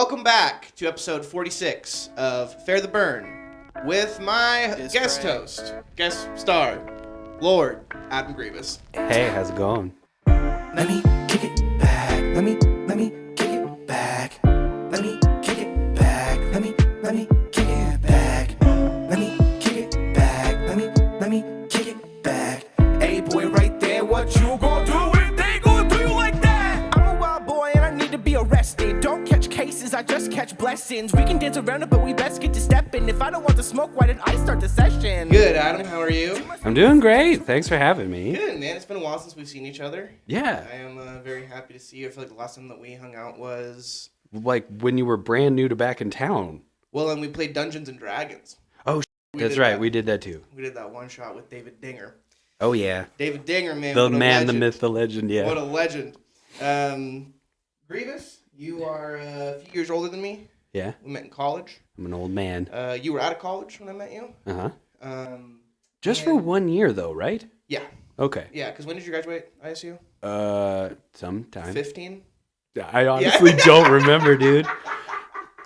Welcome back to episode 46 of Fair the Burn with my guest star, Lord Adam Gribas. Hey, how's it going? Let me kick it back. Let me kick it back. Let me kick it back. Let me kick it back. Let me kick it back. Let me kick it back. Hey boy, right there, what you gonna do if they gonna do you like that? I'm a wild boy and I need to be arrested. Don't catch cases, I just catch blessings. We can dance around it, but we best get to stepping. If I don't want to smoke, why did I start the session? Good, Adam. How are you? I'm doing great. Thanks for having me. Good, man. It's been a while since we've seen each other. Yeah. I am very happy to see you. I feel like the last time that we hung out was... Like when you were brand new to back in town. Well, and we played Dungeons and Dragons. Oh, that's right. We did that too. We did that one shot with David Dinger. Oh, yeah. David Dinger, man. The what a man, legend. the myth, the legend, yeah. What a legend. Gribas, you are a few years older than me. Yeah. We met in college. I'm an old man. You were out of college when I met you. Uh-huh. Just for 1 year, though, right? Yeah. Okay. Yeah, because when did you graduate, ISU? Sometime. 15? I honestly don't remember, dude.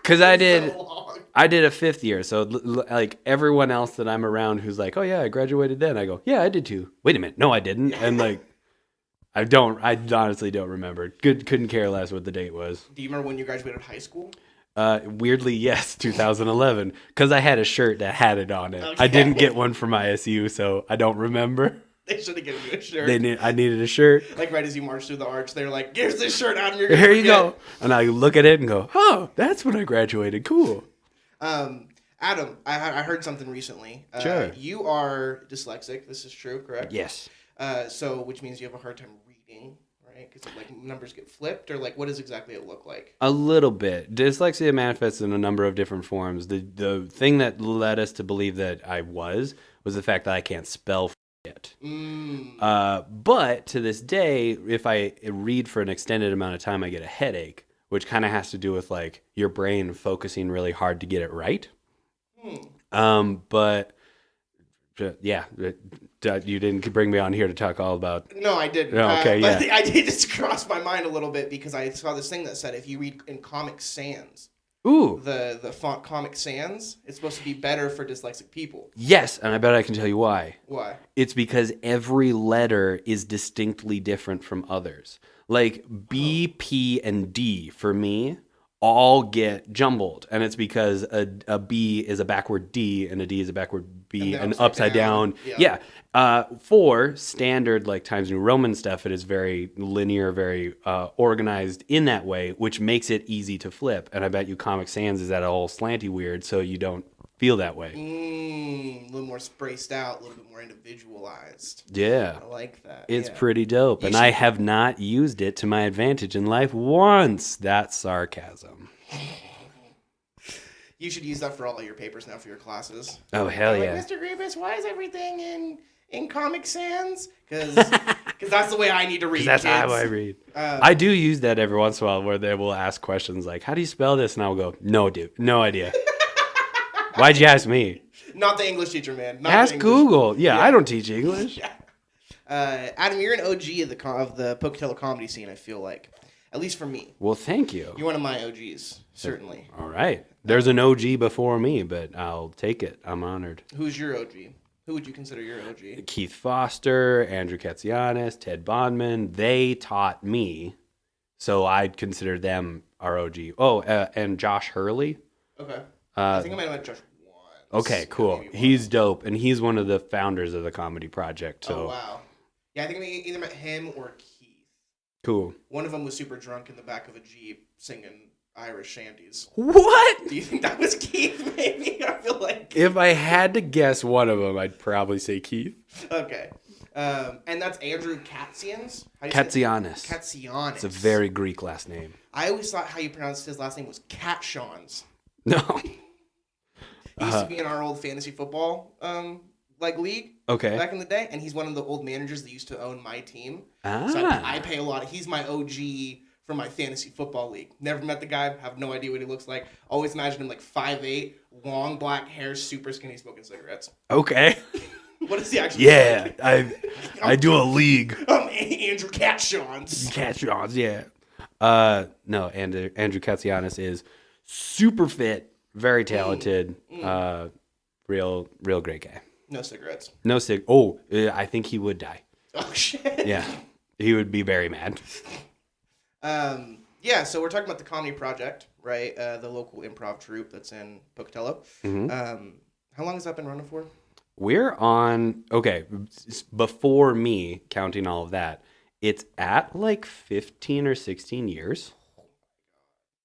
Because I So did a fifth year, so like everyone else that I'm around who's like, oh yeah, I graduated then. I go, yeah, I did too. Wait a minute, no, I didn't. And like, I honestly don't remember. Couldn't care less what the date was. Do you remember when you graduated high school? Weirdly, yes, 2011, because I had a shirt that had it on it. Okay. I didn't get one from ISU, so I don't remember. They should have given you a shirt. I needed a shirt. Like right as you marched through the arch, they were like, here's this shirt, Adam, you're Here gonna you go. And I look at it and go, oh, that's when I graduated. Cool. Adam, I heard something recently. Sure. You are dyslexic. This is true, correct? Yes. So, which means you have a hard time reading, right? Because like numbers get flipped, or like what does exactly it look like? A little bit. Dyslexia manifests in a number of different forms. The thing that led us to believe that I was the fact that I can't spell yet. But to this day, if I read for an extended amount of time, I get a headache, which kind of has to do with like your brain focusing really hard to get it right. But yeah, you didn't bring me on here to talk all about. No, I didn't. Oh, okay, but yeah. I did just cross my mind a little bit because I saw this thing that said if you read in Comic Sans, Ooh. the font Comic Sans, it's supposed to be better for dyslexic people. Yes, and I bet I can tell you why. Why? It's because every letter is distinctly different from others. Like B, P, and D for me all get jumbled, and it's because a B is a backward D and a D is a backward B and upside down. Yeah. For standard like Times New Roman stuff, it is very linear, very organized in that way, which makes it easy to flip. And I bet you Comic Sans is that all slanty weird, so you don't feel that way. A little more spaced out, a little bit more individualized. Yeah. I like that. It's pretty dope. And I have not used it to my advantage in life once. That's sarcasm. You should use that for all of your papers now for your classes. Oh, hell yeah. Mr. Gribas, why is everything in Comic Sans? Because that's the way I need to read. That's kids. how I read. I do use that every once in a while where they will ask questions like, how do you spell this? And I'll go, no, dude, no idea. Why'd you ask me? Not the English teacher, man. Ask Google. Yeah, I don't teach English. Yeah. Adam, you're an OG of the Pocatello comedy scene, I feel like. At least for me. Well, thank you. You're one of my OGs, certainly. All right. There's an OG before me, but I'll take it. I'm honored. Who's your OG? Who would you consider your OG? Keith Foster, Andrew Katsianis, Ted Bondman. They taught me, so I'd consider them our OG. Oh, and Josh Hurley. Okay. I think I might have met Josh once. Okay, cool. He's dope, and he's one of the founders of the Comedy Project. So. Oh, wow. Yeah, I think I either met him or Keith. Cool. One of them was super drunk in the back of a Jeep singing Irish shanties. What? Do you think that was Keith, maybe? I feel like... If I had to guess one of them, I'd probably say Keith. Okay. And that's Andrew Katsianis? Katsianis. Katsianis. It's a very Greek last name. I always thought how you pronounced his last name was Catshawns. No. He used to be in our old fantasy football league back in the day, and he's one of the old managers that used to own my team. So I pay a lot. He's my OG for my fantasy football league. Never met the guy, have no idea what he looks like. Always imagine him like 5'8", long black hair, super skinny, smoking cigarettes. Okay. What is he actually? Yeah, I do a league. Andrew Catshawns. Catshawns, yeah. No, Andrew Katsianis is super fit, very talented, real great guy. No cigarettes. No cig. Oh, I think he would die. Oh shit. Yeah, he would be very mad. Yeah, so we're talking about the Comedy Project, right? The local improv troupe that's in Pocatello. How long has that been running for? We're on, before me counting all of that, it's at like 15 or 16 years.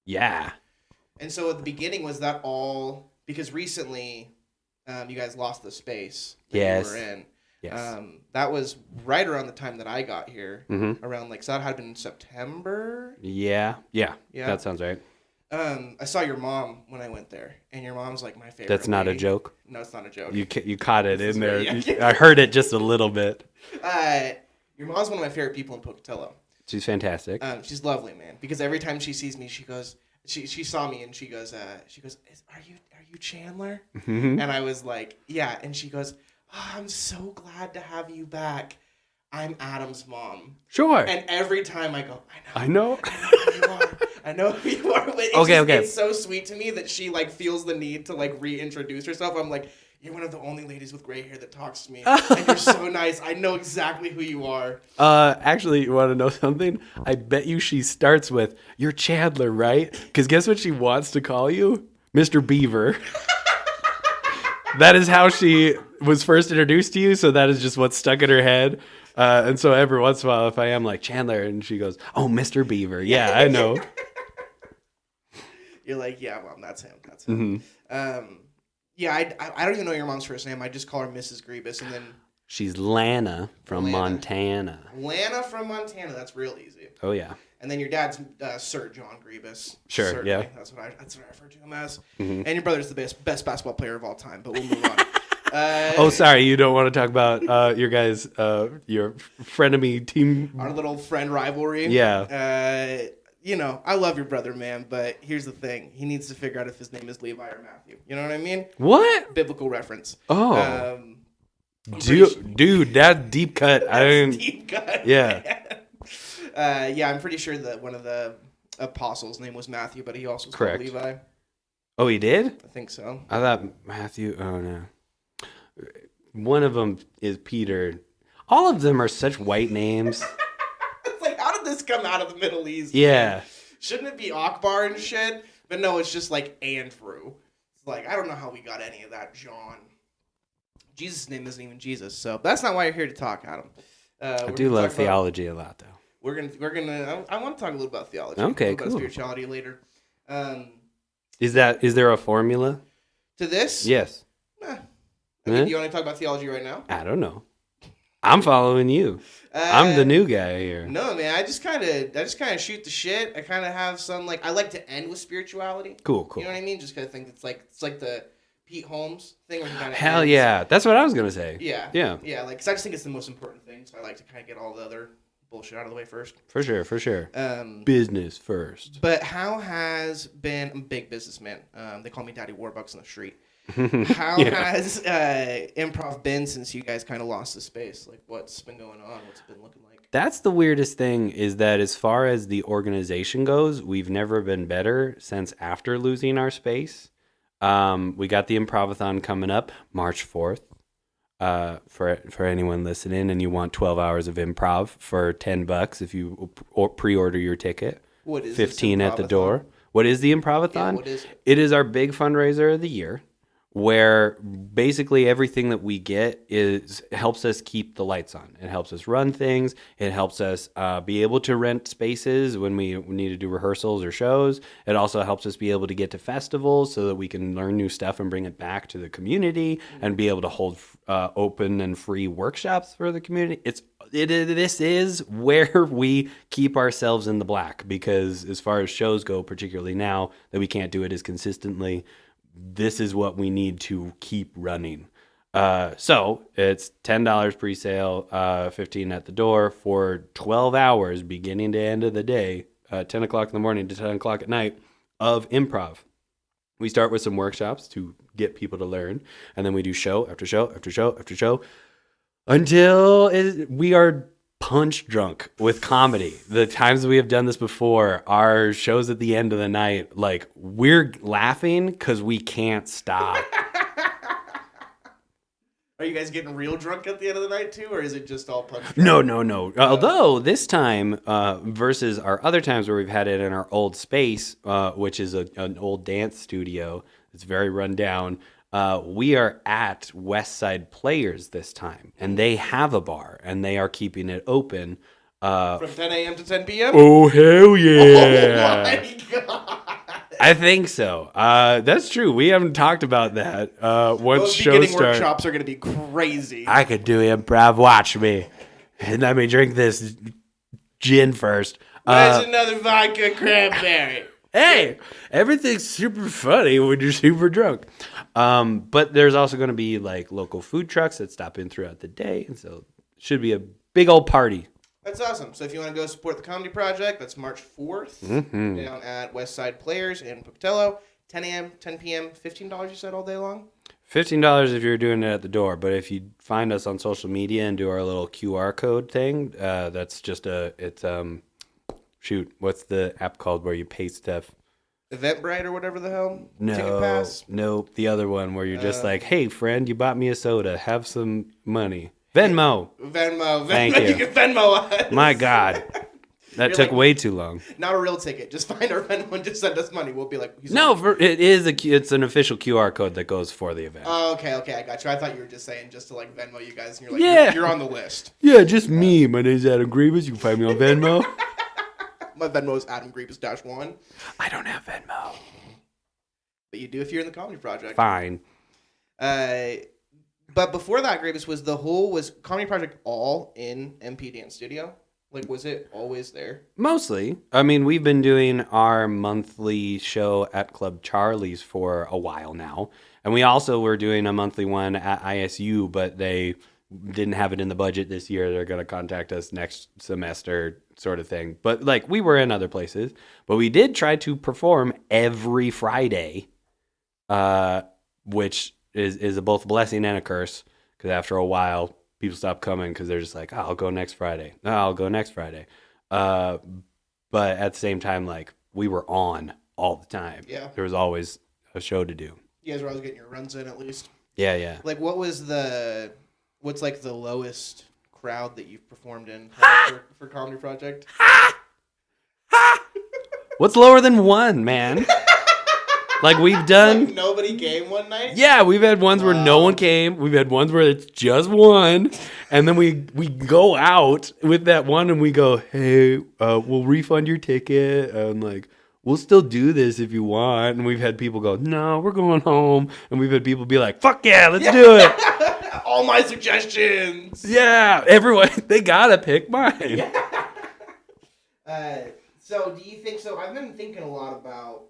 Yeah. And so at the beginning, was that all, because recently you guys lost the space that you were in. Yes. That was right around the time that I got here, around like, so that had been in September? Yeah, that sounds right. I saw your mom when I went there, and your mom's like my favorite. That's not a joke? No, it's not a joke. You caught it in there. I heard it just a little bit. Your mom's one of my favorite people in Pocatello. She's fantastic. She's lovely, man, because every time she sees me, she goes, she saw me and she goes, are you Chandler? And I was like, yeah. And she goes, oh, I'm so glad to have you back. I'm Adam's mom. Sure. And every time I go, I know who you are. I know who you are. But it's so sweet to me that she like feels the need to like reintroduce herself. I'm like, you're one of the only ladies with gray hair that talks to me. And you're so nice. I know exactly who you are. Actually, you want to know something? I bet you she starts with, you're Chandler, right? Because guess what she wants to call you? Mr. Beaver. That is how she was first introduced to you, so that is just what's stuck in her head. And so every once in a while, if I am like, Chandler, and she goes, oh, Mr. Beaver. Yeah, I know. You're like, yeah, Mom, that's him. That's him. Yeah, I don't even know your mom's first name. I just call her Mrs. Gribas, and then... She's Lana from Montana. Lana from Montana. That's real easy. Oh, yeah. And then your dad's Sir John Gribas. Sure, certainly. yeah. That's what I refer to him as. And your brother's the best basketball player of all time, but we'll move on. Oh, sorry, you don't want to talk about your guys, your frenemy team. Our little friend rivalry. Yeah. You know, I love your brother, man, but here's the thing. He needs to figure out if his name is Levi or Matthew. You know what I mean? What? Biblical reference. Oh. Dude, that's deep cut. Deep cut. Yeah. Yeah, I'm pretty sure that one of the apostles' name was Matthew, but he also was called Levi. Oh, he did? I think so. I thought Matthew. Oh, no. One of them is Peter. All of them are such white names. It's like, how did this come out of the Middle East? Yeah. Shouldn't it be Akbar and shit? But no, it's just like Andrew. It's like, I don't know how we got any of that, John. Jesus' name isn't even Jesus, so that's not why you're here to talk, Adam. I do love theology a lot, though. We're gonna. I want to talk a little about theology. Okay, cool. About spirituality later. Is there a formula to this? Yes. I mean, do you want to talk about theology right now? I don't know. I'm following you. I'm the new guy here. No, man. I just kind of shoot the shit. I kind of have some I like to end with spirituality. Cool. You know what I mean? Just kind of think it's like the Pete Holmes thing. Where he kind of Hell yeah, that's what I was gonna say. Yeah. Like, 'cause I just think it's the most important thing. So I like to kind of get all the other bullshit out of the way first. For sure. Business first. But how has been? I'm a big businessman. They call me Daddy Warbucks on the street. How has improv been since you guys kind of lost the space? Like, what's been going on? What's it been looking like? That's the weirdest thing, is that as far as the organization goes, we've never been better since after losing our space. We got the Improvathon coming up March 4th. For anyone listening, and you want 12 hours of improv for $10 if you pre-order your ticket. What is 15 at the door. What is the Improvathon? Yeah, what is it? It is our big fundraiser of the year, where basically everything that we get helps us keep the lights on. It helps us run things. It helps us be able to rent spaces when we need to do rehearsals or shows. It also helps us be able to get to festivals so that we can learn new stuff and bring it back to the community and be able to hold open and free workshops for the community. This is where we keep ourselves in the black, because as far as shows go, particularly now that we can't do it as consistently, this is what we need to keep running. So it's $10 pre-sale, $15 at the door for 12 hours, beginning to end of the day, 10 o'clock in the morning to 10 o'clock at night of improv. We start with some workshops to get people to learn, and then we do show after show after show after show until we are punch drunk with comedy. The times we have done this before, our shows at the end of the night, like we're laughing because we can't stop. Are you guys getting real drunk at the end of the night too, or is it just all punch drunk? No. Although this time versus our other times where we've had it in our old space, which is an old dance studio, it's very run down. We are at West Side Players this time, and they have a bar, and they are keeping it open. From 10 a.m. to 10 p.m.? Oh, hell yeah. Oh, my God. I think so. That's true. We haven't talked about that. Once show beginning workshops are going to be crazy. I could do improv. Watch me. And let me drink this gin first. Where's another vodka cranberry? Hey, everything's super funny when you're super drunk. But there's also going to be like local food trucks that stop in throughout the day. And so it should be a big old party. That's awesome. So if you want to go support the Comedy Project, that's March 4th down at West Side Players in Pocatello. 10 a.m., 10 p.m., $15 you said all day long? $15 if you're doing it at the door. But if you find us on social media and do our little QR code thing, that's just what's the app called where you pay stuff? Eventbrite or whatever the hell? No, Ticket Pass? No, the other one where you're just like, hey, friend, you bought me a soda. Have some money. Venmo. Thank you. You can Venmo us. My God. That took way too long. Not a real ticket. Just find our Venmo and just send us money. We'll be like... it's an official QR code that goes for the event. Oh, okay, I got you. I thought you were just saying just to like Venmo you guys and you're like, you're on the list. Yeah, just me. My name's Adam Gribas. You can find me on Venmo. My Venmo is Adam Gribas -1. I don't have Venmo. But you do if you're in the Comedy Project. Fine. But before that, Gribas, was Comedy Project all in MP Dance Studio? Like, was it always there? Mostly. I mean, we've been doing our monthly show at Club Charlie's for a while now. And we also were doing a monthly one at ISU, but they didn't have it in the budget this year. They're going to contact us next semester sort of thing. But, like, we were in other places. But we did try to perform every Friday, which is both a blessing and a curse. Because after a while, people stop coming because they're just like, oh, I'll go next Friday. No, I'll go next Friday. But at the same time, like, we were on all the time. Yeah. There was always a show to do. You guys were always getting your runs in at least. Yeah. Like, what's like the lowest crowd that you've performed in for Comedy Project? What's lower than one, man? Like we've done. Like nobody came one night? Yeah, we've had ones where no one came. We've had ones where it's just one. And then we go out with that one and we go, hey, we'll refund your ticket. And like, we'll still do this if you want. And we've had people go, no, we're going home. And we've had people be like, fuck yeah, let's do it. All my suggestions. Yeah, everyone, they gotta pick mine. So do you think, so I've been thinking a lot about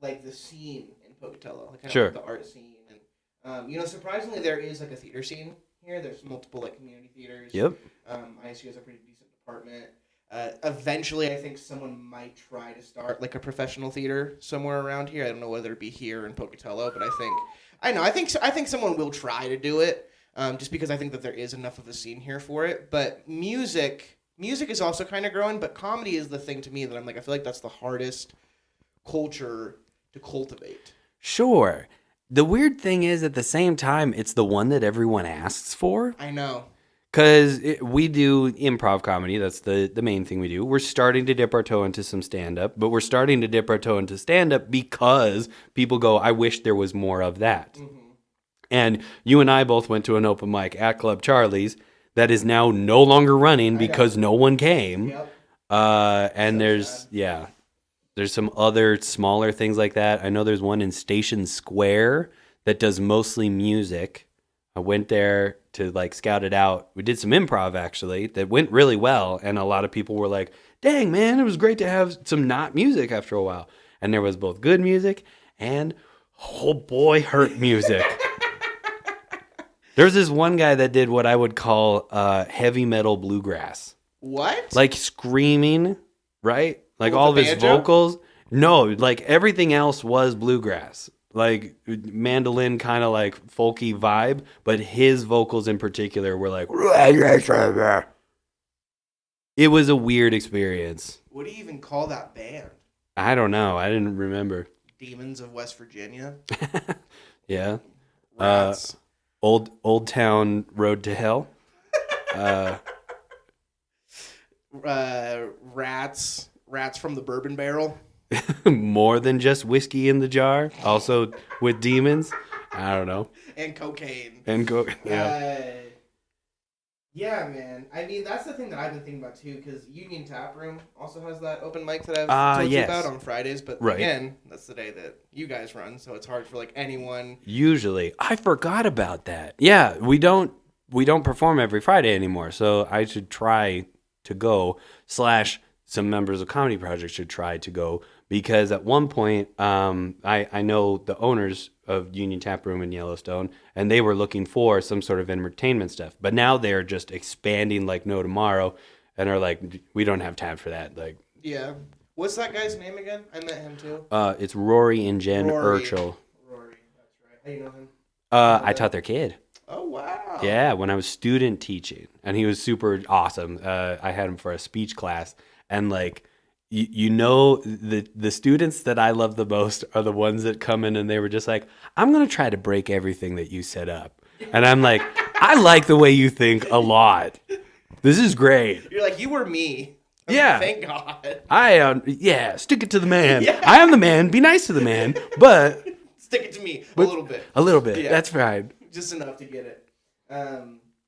like the scene in Pocatello, like kind sure. of like the art scene, and surprisingly there is like a theater scene here. There's multiple like community theaters. Yep. ISU has a pretty decent department. Eventually, I think someone might try to start like a professional theater somewhere around here. I don't know whether it be here or in Pocatello, but I think someone will try to do it. Just because I think that there is enough of a scene here for it. But music is also kind of growing. But comedy is the thing to me that I'm like, I feel like that's the hardest culture to cultivate. Sure. The weird thing is, at the same time, it's the one that everyone asks for. I know. Because we do improv comedy. That's the main thing we do. We're starting to dip our toe into some stand-up. But we're starting to dip our toe into stand-up because people go, I wish there was more of that. Mm-hmm. And you and I both went to an open mic at Club Charlie's that is now no longer running because no one came. Yep. And there's some other smaller things like that. I know there's one in Station Square that does mostly music. I went there to like scout it out. We did some improv actually that went really well. And a lot of people were like, dang man, it was great to have some not music after a while. And there was both good music and oh boy, hurt music. There's this one guy that did what I would call heavy metal bluegrass. What? Like screaming, right? Like all of his vocals. No, like everything else was bluegrass. Like mandolin kind of like folky vibe. But his vocals in particular were like... It was a weird experience. What do you even call that band? I don't know. I didn't remember. Demons of West Virginia. Yeah. Rats. Old Town Road to Hell. Rats from the Bourbon Barrel. More than just whiskey in the jar. Also with demons. I don't know. And cocaine. Yeah. Yeah, man. I mean, that's the thing that I've been thinking about too, because Union Tap Room also has that open mic that I've told you about on Fridays. But again, that's the day that you guys run, so it's hard for like anyone. Usually, I forgot about that. Yeah, we don't perform every Friday anymore, so I should try to go. Some members of Comedy Project should try to go, because at one point, I know the owners of Union Tap Room in Yellowstone, and they were looking for some sort of entertainment stuff. But now they're just expanding like no tomorrow, and are like, we don't have time for that. Like, yeah, what's that guy's name again? I met him too. It's Rory and Jen Urchel. Rory, that's right. How do you know him? I taught their kid. Oh wow. Yeah, when I was student teaching, and he was super awesome. I had him for a speech class, and like. The students that I love the most are the ones that come in and they were just like, I'm going to try to break everything that you set up. And I'm like, I like the way you think a lot. This is great. You're like, you were me. Yeah. Thank God. Stick it to the man. Yeah. I am the man. Be nice to the man, but. Stick it to me a little bit. A little bit. Yeah. That's fine. Just enough to get it.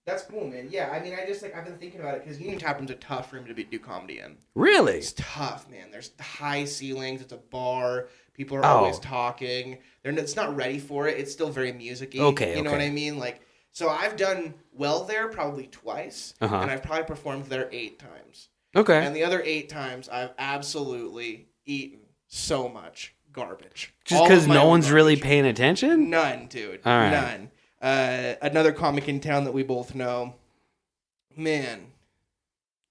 That's cool, man. Yeah, I mean, I've been thinking about it because Union Tap Room's a tough room to do comedy in. Really? It's tough, man. There's high ceilings. It's a bar. People are always talking. It's not ready for it. It's still very music-y. Okay, You know what I mean? Like, so I've done well there probably twice, and I've probably performed there 8 times. Okay. And the other 8 times, I've absolutely eaten so much garbage. Just because no one's really paying attention? None, dude. All right. None. Another comic in town that we both know. Man.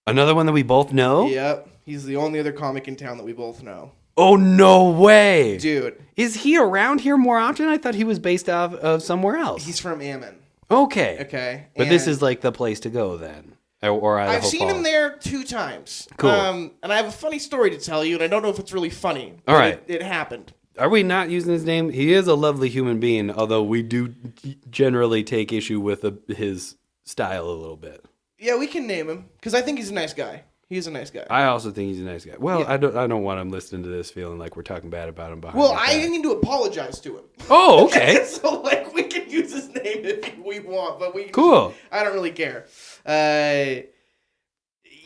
Another one that we both know? Yep. He's the only other comic in town that we both know. Oh, no way. Dude. Is he around here more often? I thought he was based out of somewhere else. He's from Ammon. Okay. Okay. But this is like the place to go then. Or Idaho I've seen him there 2 times. Cool. And I have a funny story to tell you, and I don't know if it's really funny. All right. It happened. Are we not using his name? He is a lovely human being, although we do generally take issue with his style a little bit. Yeah, we can name him, because I think he's a nice guy. He's a nice guy. I also think he's a nice guy. Well, yeah. I don't want him listening to this feeling like we're talking bad about him behind his back. I need to apologize to him. Oh, okay. So, like, we can use his name if we want, but we... Cool. I don't really care.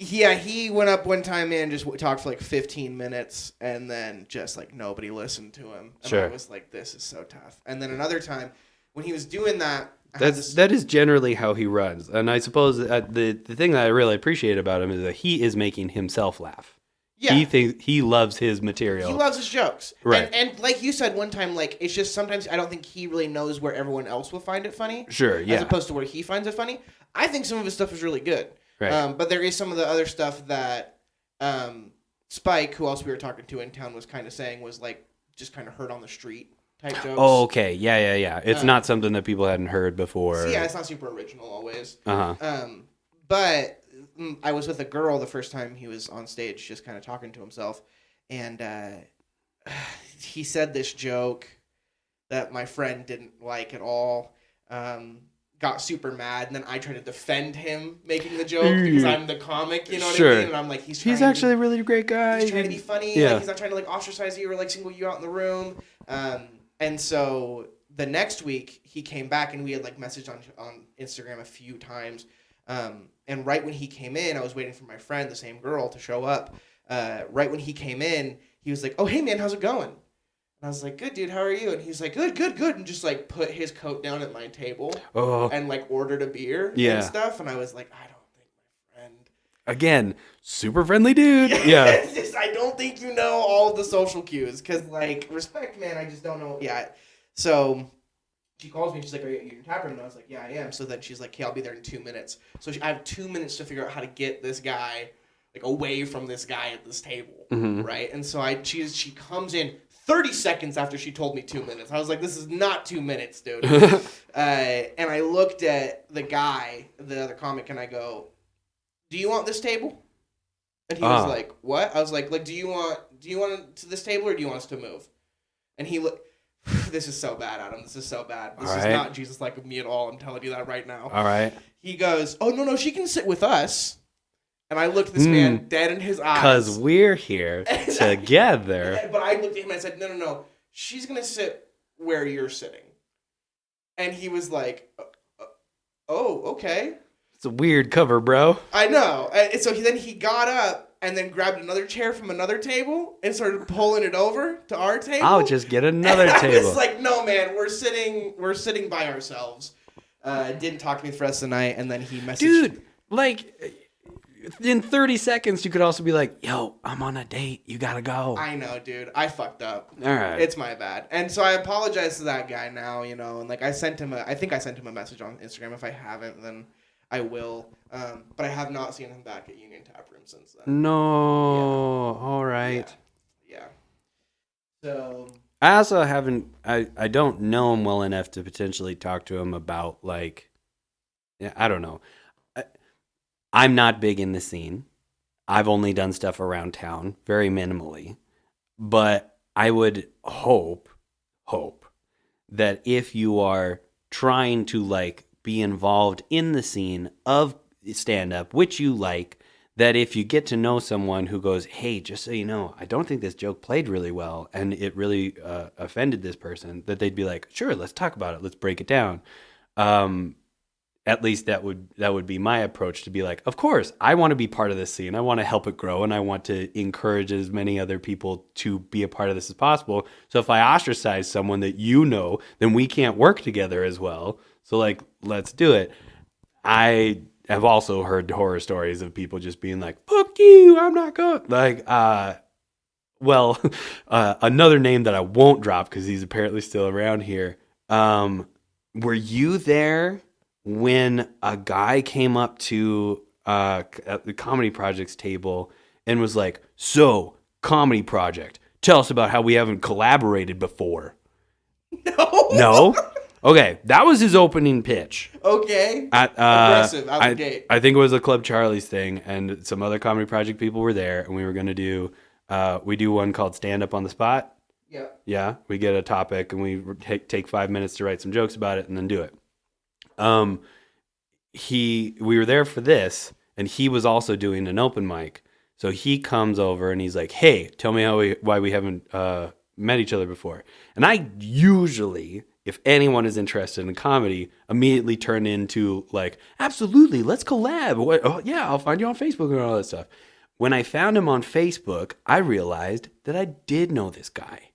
Yeah, he went up one time and just talked for like 15 minutes, and then just like nobody listened to him. And sure. I was like, this is so tough. And then another time, when he was doing that... That is generally how he runs. And I suppose the thing that I really appreciate about him is that he is making himself laugh. Yeah. He loves his material. He loves his jokes. Right. And like you said one time, like, it's just sometimes I don't think he really knows where everyone else will find it funny. Sure, yeah. As opposed to where he finds it funny. I think some of his stuff is really good. Right. But there is some of the other stuff that Spike, who else we were talking to in town, was kind of saying was like just kind of heard on the street type jokes. Oh, okay. Yeah. It's not something that people hadn't heard before. So yeah, it's not super original always. Uh-huh. But I was with a girl the first time he was on stage just kind of talking to himself. And he said this joke that my friend didn't like at all. Got super mad, and then I tried to defend him making the joke because I'm the comic, you know what I mean? And I'm like, he's actually a really great guy. He's trying to be funny. Yeah. Like, he's not trying to like ostracize you or like single you out in the room. And so the next week he came back, and we had like messaged on Instagram a few times. And right when he came in, I was waiting for my friend, the same girl, to show up. Right when he came in, he was like, "Oh, hey man, how's it going?" And I was like, "Good, dude, how are you?" And he was like, good. And just like put his coat down at my table and like ordered a beer and stuff. And I was like, I don't think my friend. Again, super friendly dude. Yeah. It's just, I don't think you know all of the social cues. Because like, respect, man, I just don't know. Yeah. So she calls me. She's like, "Are you in tap room?" And I was like, "Yeah, I am." So then she's like, "Okay, I'll be there in 2 minutes." So I have 2 minutes to figure out how to get this guy like away from this guy at this table. Mm-hmm. Right. And so she comes in 30 seconds after she told me 2 minutes. I was like, this is not 2 minutes, dude. And I looked at the guy, the other comic, and I go, "Do you want this table?" And he was like, what? I was like, do you want to this table or do you want us to move? And he looked, this is so bad, Adam. This is so bad. This is not Jesus-like me at all. I'm telling you that right now. All right. He goes, oh, no, she can sit with us. And I looked this man dead in his eyes. Because we're here together. But I looked at him and I said, no. She's going to sit where you're sitting. And he was like, oh, okay. It's a weird cover, bro. I know. And so he got up and then grabbed another chair from another table and started pulling it over to our table. I'll just get another table. I was like, no, man, we're sitting by ourselves. Didn't talk to me the rest of the night, and then he messaged. Dude, like, in 30 seconds, you could also be like, yo, I'm on a date. You gotta go. I know, dude. I fucked up. All right. It's my bad. And so I apologize to that guy now, and like I think I sent him a message on Instagram. If I haven't, then I will. But I have not seen him back at Union Tap Room since then. No. Yeah. All right. Yeah. So I also haven't. I don't know him well enough to potentially talk to him about, like, I don't know. I'm not big in the scene. I've only done stuff around town, very minimally. But I would hope that if you are trying to, like, be involved in the scene of stand-up, which you like, that if you get to know someone who goes, hey, just so you know, I don't think this joke played really well, and it really offended this person, that they'd be like, sure, let's talk about it, let's break it down. At least that would be my approach, to be like, of course, I want to be part of this scene. I want to help it grow, and I want to encourage as many other people to be a part of this as possible. So if I ostracize someone that you know, then we can't work together as well. So, like, let's do it. I have also heard horror stories of people just being like, fuck you, I'm not going. Like, another name that I won't drop because he's apparently still around here. Were you there when a guy came up to at the Comedy Project's table and was like, so, Comedy Project, tell us about how we haven't collaborated before? No? Okay, that was his opening pitch. Okay. Aggressive, out the gate. I think it was a Club Charlie's thing, and some other Comedy Project people were there, and we were going to do, we do one called Stand Up on the Spot. Yeah. Yeah, we get a topic, and we take 5 minutes to write some jokes about it, and then do it. We were there for this, and he was also doing an open mic. So he comes over, and he's like, hey, tell me why we haven't met each other before. And I usually, if anyone is interested in comedy, immediately turn into like, absolutely, let's collab. Oh, yeah, I'll find you on Facebook and all that stuff. When I found him on Facebook, I realized that I did know this guy.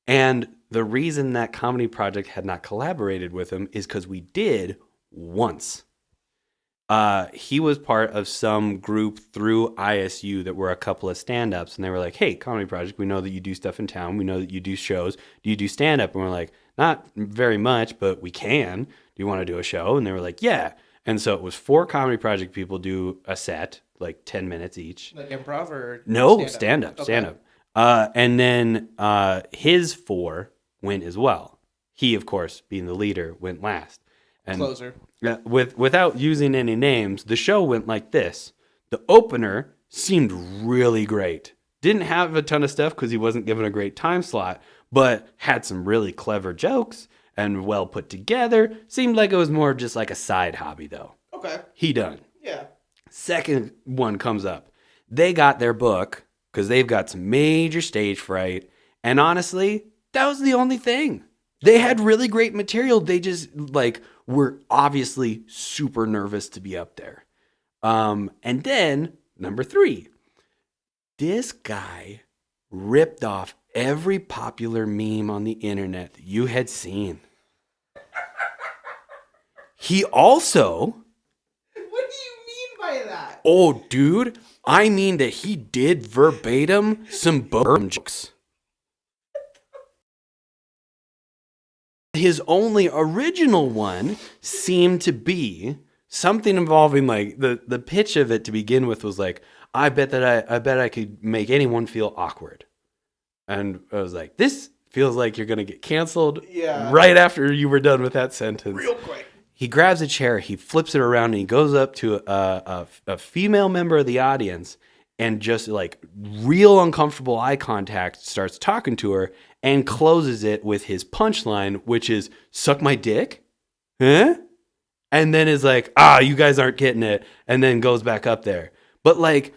And the reason that Comedy Project had not collaborated with him is because we did once. He was part of some group through ISU that were a couple of stand-ups, and they were like, hey, Comedy Project, we know that you do stuff in town. We know that you do shows. Do you do stand-up? And we're like, not very much, but we can. Do you want to do a show? And they were like, yeah. And so it was 4 Comedy Project people do a set, like 10 minutes each. Like improv or no, stand-up. And then his 4 went as well. He, of course, being the leader, went last. And closer. Without using any names, the show went like this. The opener seemed really great. Didn't have a ton of stuff because he wasn't given a great time slot, but had some really clever jokes and well put together. Seemed like it was more just like a side hobby, though. Okay. He done. Yeah. Second one comes up. They got their book because they've got some major stage fright. And honestly, that was the only thing. They had really great material. They just, like, were obviously super nervous to be up there. And then, number 3, this guy ripped off every popular meme on the internet that you had seen. He also... What do you mean by that? Oh, dude, I mean that he did verbatim some burn jokes. His only original one seemed to be something involving, like, the pitch of it to begin with was like, I bet I could make anyone feel awkward. And I was like, this feels like you're going to get canceled right after you were done with that sentence. Real quick. He grabs a chair, he flips it around, and he goes up to a female member of the audience, and just like real uncomfortable eye contact, starts talking to her and closes it with his punchline, which is suck my dick, huh? And then is like, you guys aren't getting it, and then goes back up there. But like,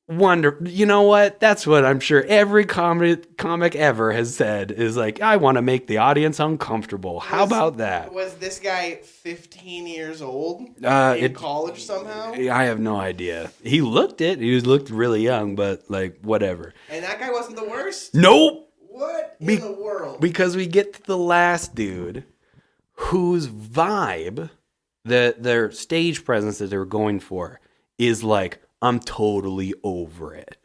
you know what? That's what I'm sure every comic ever has said is like, I want to make the audience uncomfortable. How about that? Was this guy 15 years old in college somehow? I have no idea. He looked it. He looked really young, but like whatever. And that guy wasn't the worst? Nope. What in the world? Because we get to the last dude whose vibe, their stage presence that they were going for is like, I'm totally over it.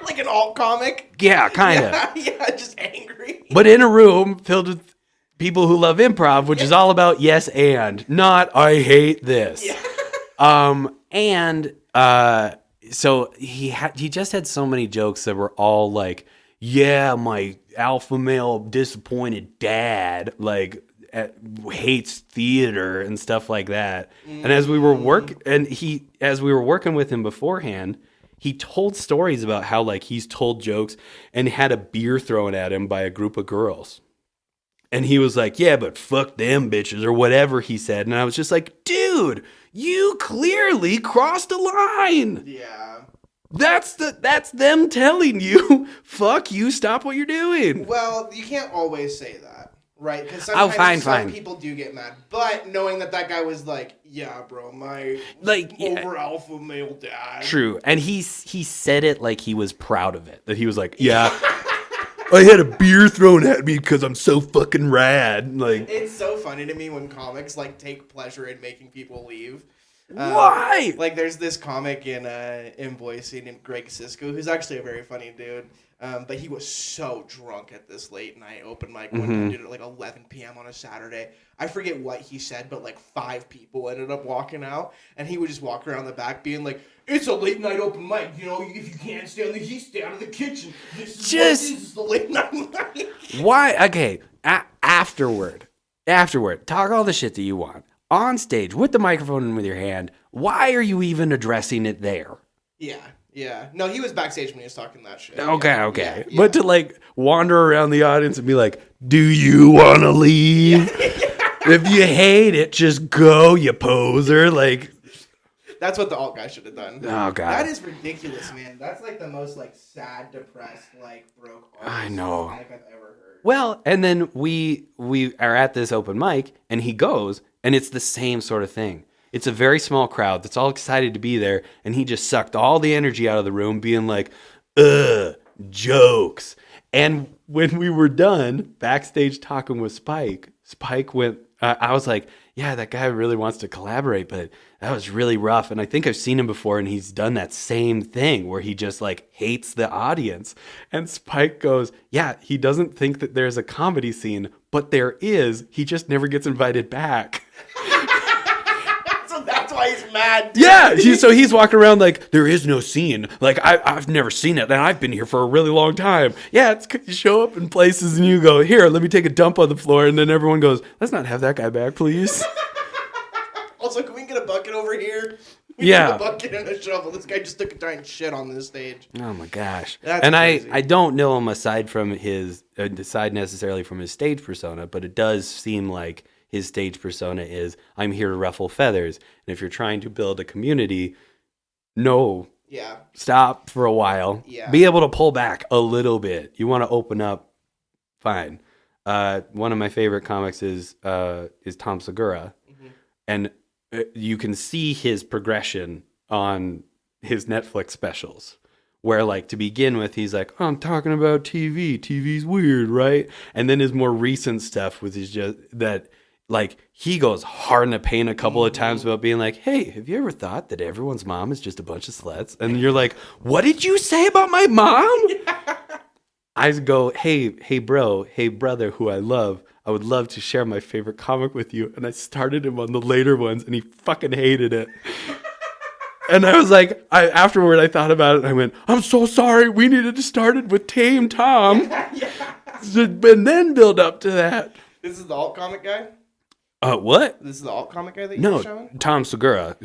Like an alt comic? Yeah, kind of. Yeah, just angry. But in a room filled with people who love improv, which is all about yes and, not I hate this. Yeah. So he just had so many jokes that were all like, yeah, my alpha male disappointed dad, like, hates theater and stuff like that. And as we were working with him beforehand, he told stories about how like he's told jokes and had a beer thrown at him by a group of girls. And he was like, yeah, but fuck them bitches or whatever he said. And I was just like, dude, you clearly crossed a line. Yeah. That's them telling you, fuck you, stop what you're doing. Well, you can't always say that. Right, because sometimes some people do get mad. But knowing that guy was like, yeah, bro, my over alpha male dad. True, and he said it like he was proud of it. That he was like, yeah, I had a beer thrown at me because I'm so fucking rad. Like, it's so funny to me when comics like take pleasure in making people leave. Why? Like, there's this comic in Boise named Greg Sisko, who's actually a very funny dude. But he was so drunk at this late night open mic one time, did it at like 11 p.m. on a Saturday. I forget what he said, but like 5 people ended up walking out, and he would just walk around the back being like, it's a late night open mic. You know, if you can't stay on the heat, stay out of the kitchen. This is the late night mic. Why? Okay, afterward, talk all the shit that you want. On stage, with the microphone and with your hand, why are you even addressing it there? Yeah. No, he was backstage when he was talking that shit. Okay. Yeah. But to like wander around the audience and be like, do you want to leave? If you hate it, just go, you poser. Like, that's what the alt guy should have done. Oh, God. That is ridiculous, man. That's like the most like sad, depressed, like broke artist I know. I've ever heard. Well, and then we are at this open mic, and he goes, and it's the same sort of thing. It's a very small crowd that's all excited to be there, and he just sucked all the energy out of the room, being like, jokes. And when we were done, backstage talking with Spike went, I was like, yeah, that guy really wants to collaborate, but that was really rough. And I think I've seen him before, and he's done that same thing where he just like hates the audience. And Spike goes, yeah, he doesn't think that there's a comedy scene, but there is. He just never gets invited back. That's why he's mad, dude. Yeah, he's walking around like, there is no scene. Like, I've never seen it, and I've been here for a really long time. Yeah, it's 'cause you show up in places and you go, here, let me take a dump on the floor, and then everyone goes, let's not have that guy back, please. Also, can we get a bucket over here? Yeah. A bucket and a shovel. This guy just took a giant shit on this stage. Oh, my gosh. That's and crazy. I don't know him aside necessarily from his stage persona, but it does seem like his stage persona is, I'm here to ruffle feathers. And if you're trying to build a community, stop for a while. Yeah. Be able to pull back a little bit. You want to open up, fine. One of my favorite comics is Tom Segura. Mm-hmm. And you can see his progression on his Netflix specials. Where, like, to begin with, he's like, I'm talking about TV. TV's weird, right? And then his more recent stuff was just that, like, he goes hard in the paint a couple of times about being like, hey, have you ever thought that everyone's mom is just a bunch of sluts? And you're like, what did you say about my mom? Yeah. I go, hey, bro, hey, brother, who I love, I would love to share my favorite comic with you. And I started him on the later ones, and he fucking hated it. And I was like, afterward, I thought about it, and I went, I'm so sorry. We needed to start it with Tame Tom. Yeah. And then build up to that. This is the alt comic guy? What? This is the alt comic guy that you're showing? Tom Segura.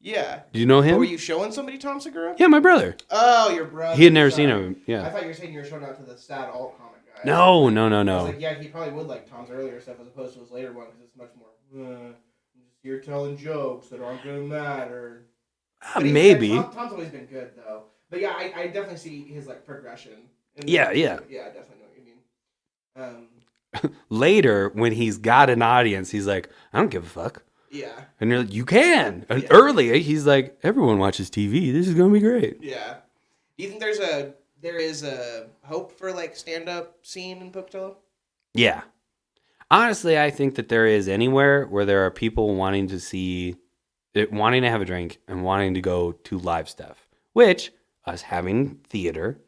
Yeah. Do you know him? But were you showing somebody Tom Segura? Yeah, my brother. Oh, your brother. He had never seen him. Yeah. I thought you were saying you were showing out to the sad alt comic guy. No. I was like, yeah, he probably would like Tom's earlier stuff as opposed to his later one because it's much more. You're telling jokes that aren't gonna matter. Maybe. Tom's always been good though. But yeah, I definitely see his like progression. Yeah. Yeah, I definitely know what you mean. Later, when he's got an audience, he's like, I don't give a fuck. Yeah. And you're like, you can. And early, he's like, everyone watches TV. This is gonna be great. Yeah. Do you think there is a hope for like stand-up scene in Pocatello? Yeah. Honestly, I think that there is anywhere where there are people wanting to have a drink and wanting to go to live stuff, which us having theater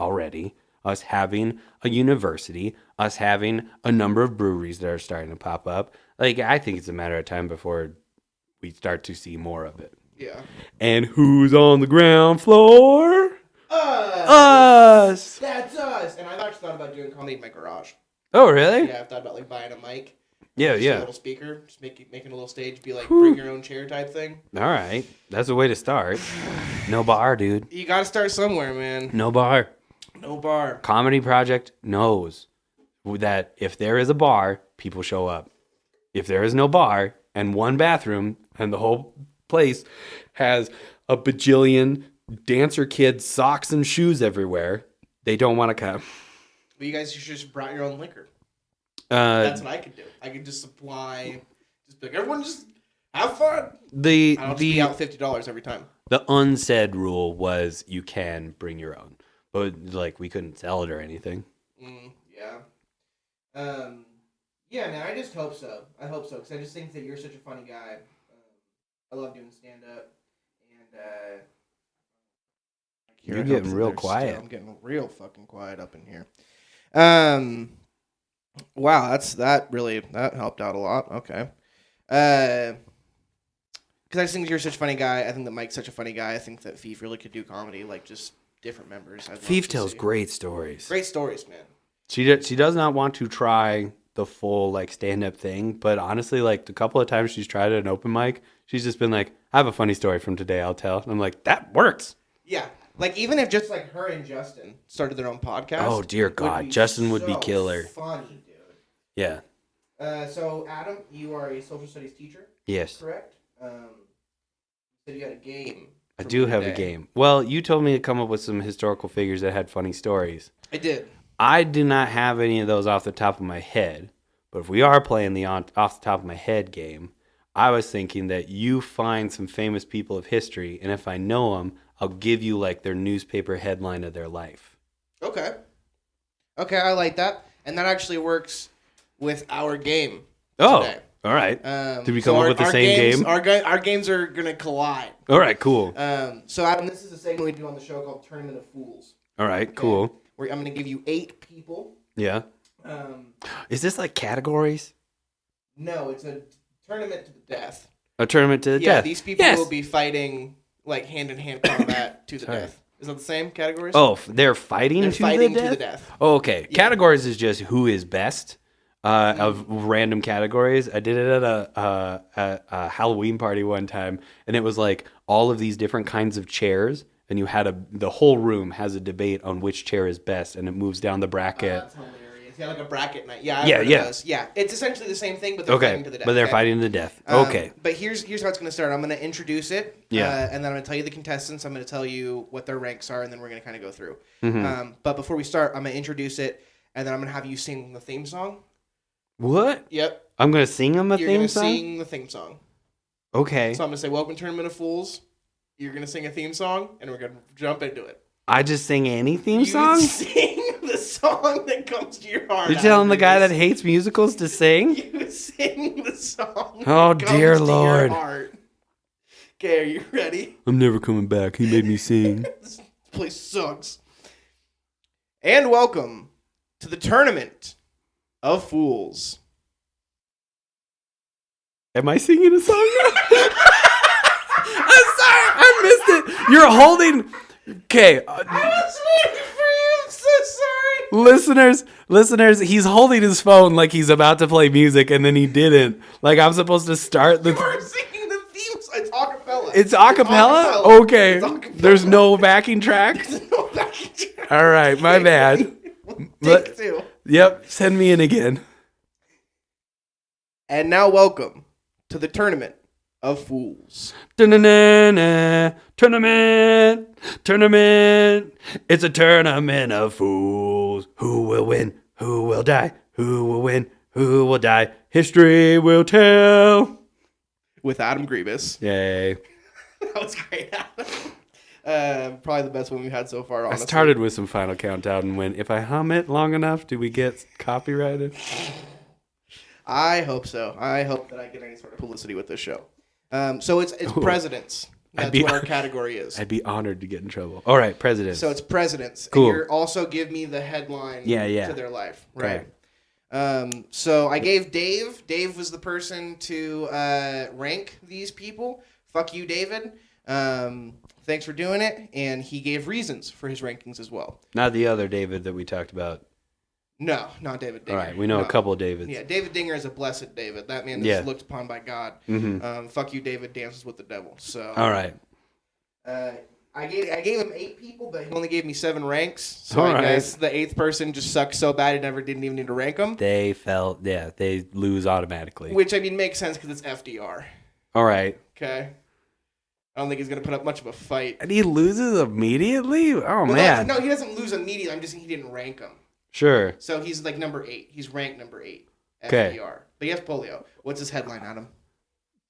already, us having a university, us having a number of breweries that are starting to pop up. Like, I think it's a matter of time before we start to see more of it. Yeah. And who's on the ground floor? Us. That's us. And I've actually thought about doing comedy in my garage. Oh, really? Yeah, I've thought about like buying a mic. Yeah. A little speaker, just making a little stage, be like bring your own chair type thing. All right, that's a way to start. No bar, dude. You got to start somewhere, man. No bar. No bar. Comedy Project knows that if there is a bar, people show up. If there is no bar and one bathroom and the whole place has a bajillion dancer kids' socks and shoes everywhere, they don't want to come. Well, you guys should just brought your own liquor. That's what I could do. I could just supply, just be like, everyone just have fun. I don't just be out $50 every time. The unsaid rule was you can bring your own, but like we couldn't sell it or anything. Yeah. Yeah, man. I just hope so. I hope so because I just think that you're such a funny guy. I love doing stand up, and you're getting real quiet. I'm getting real fucking quiet up in here. Wow, that helped out a lot. Okay. Because I just think you're such a funny guy. I think that Mike's such a funny guy. I think that Fief really could do comedy, like just different members. Fief tells great stories. Great stories, man. She does not want to try the full like stand up thing, but honestly, like a couple of times she's tried at an open mic, she's just been like, I have a funny story from today, I'll tell. And I'm like, that works. Yeah. Like, even if just, like, her and Justin started their own podcast. Oh, dear God. Justin would be killer. Funny, dude. Yeah. So, Adam, you are a social studies teacher? Yes. Correct? You said you had a game. I do have a game. Well, you told me to come up with some historical figures that had funny stories. I did. I do not have any of those off the top of my head. But if we are playing the off the top of my head game, I was thinking that you find some famous people of history, and if I know them, I'll give you like their newspaper headline of their life. Okay, I like that, and that actually works with our game. Oh, today. All right. Did we come up with the same game? Our games are gonna collide. All right, cool. So Adam, this is a segment we do on the show called Tournament of Fools. All right, cool. Where I'm gonna give you 8 people. Yeah. Is this like categories? No, it's a tournament to the death. A tournament to the death. Yeah, these people will be fighting like hand-in-hand combat to the death. Is that the same categories? Oh, they're fighting to the death? Oh, okay. Yeah. Categories is just who is best of random categories. I did it at a Halloween party one time, and it was like all of these different kinds of chairs, and you had the whole room has a debate on which chair is best, and it moves down the bracket. That's hilarious. Yeah, like a bracket night. Yeah, yeah. It's essentially the same thing, but they're fighting to the death. But they're fighting to the death. Okay. But here's how it's going to start. I'm going to introduce it. Yeah. And then I'm going to tell you the contestants. I'm going to tell you what their ranks are, and then we're going to kind of go through. Mm-hmm. But before we start, I'm going to introduce it, and then I'm going to have you sing the theme song. What? Yep. I'm going to sing them You're going to sing the theme song. Okay. So I'm going to say, welcome to Tournament of Fools. You're going to sing a theme song, and we're going to jump into it. I just sing any theme song? You sing the song that comes to your heart. You're telling the guy that hates musicals to sing? You sing the song. Oh, dear Lord. Okay, are you ready? I'm never coming back. He made me sing. This place sucks. And welcome to the Tournament of Fools. Am I singing a song now? I'm sorry. I missed it. You're holding... Okay. I was waiting for you. I'm so sorry. Listeners, he's holding his phone like he's about to play music, and then he didn't. Like, I'm supposed to start the... You were singing the theme song. It's acapella. acapella. It's acapella? Okay. It's acapella. There's no backing track? There's no backing track. All right, my bad. Take two. Yep, send me in again. And now welcome to the Tournament of Fools. Tournament. It's a tournament of fools. Who will win? Who will die? Who will win? Who will die? History will tell. With Adam Gribas. Yay. That was great, Adam. Probably the best one we've had so far, honestly. I started with some Final Countdown and went, if I hum it long enough, do we get copyrighted? I hope so. I hope that I get any sort of publicity with this show. So it's presidents. That's what our category is. I'd be honored to get in trouble. All right, presidents. So it's presidents. Cool. And you're also give me the headline to their life. Right. Okay. So I gave Dave. Dave was the person to rank these people. Fuck you, David. Thanks for doing it. And he gave reasons for his rankings as well. Not the other David that we talked about. No, not David Dinger. All right, we know a couple of Davids. Yeah, David Dinger is a blessed David. That man is looked upon by God. Mm-hmm. Fuck you, David dances with the devil. So. All right. I gave him 8 people, but he only gave me 7 ranks. So I guess the 8th person just sucked so bad he didn't even need to rank them. They lose automatically. Which, I mean, makes sense because it's FDR. All right. Okay. I don't think he's going to put up much of a fight. And he loses immediately? Oh, man. No, he doesn't lose immediately. I'm just saying he didn't rank him. Sure. So he's like number 8. He's ranked number 8. FDR. Okay. But he has polio. What's his headline, Adam?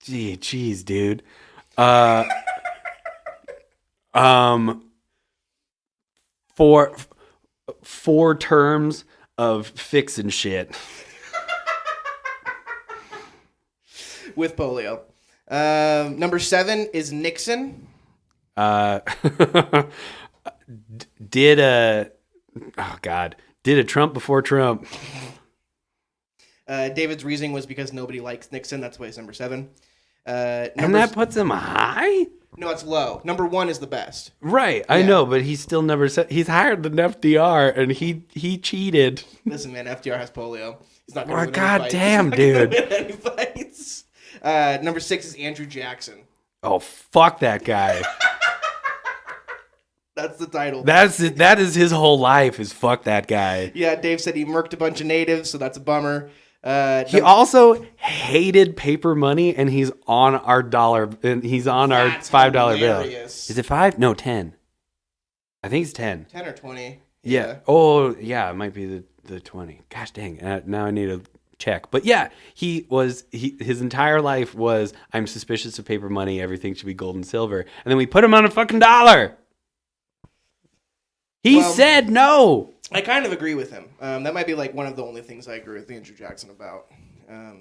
Jeez, dude. Four terms of fixing shit. With polio. Number 7 is Nixon. Did a Trump before Trump. David's reasoning was because nobody likes Nixon. That's why he's number 7. And that puts him high? No, it's low. Number 1 is the best. Right, I know, but he's still never said he's higher than FDR, and he cheated. Listen, man, FDR has polio. He's not going to win God any fights. damn, dude. Win any fights. Number 6 is Andrew Jackson. Oh, fuck that guy. That's the title. That is his whole life, is fuck that guy. Yeah, Dave said he murked a bunch of natives, so that's a bummer. He also hated paper money, and he's on our dollar, and he's on our $5 bill. Is it 5? No, 10. I think it's 10. 10 or 20. Yeah. Oh, yeah, it might be the 20. Gosh dang. Now I need to check. But yeah, his entire life was, I'm suspicious of paper money, everything should be gold and silver. And then we put him on a fucking dollar. He said no. I kind of agree with him. That might be like one of the only things I agree with Andrew Jackson about.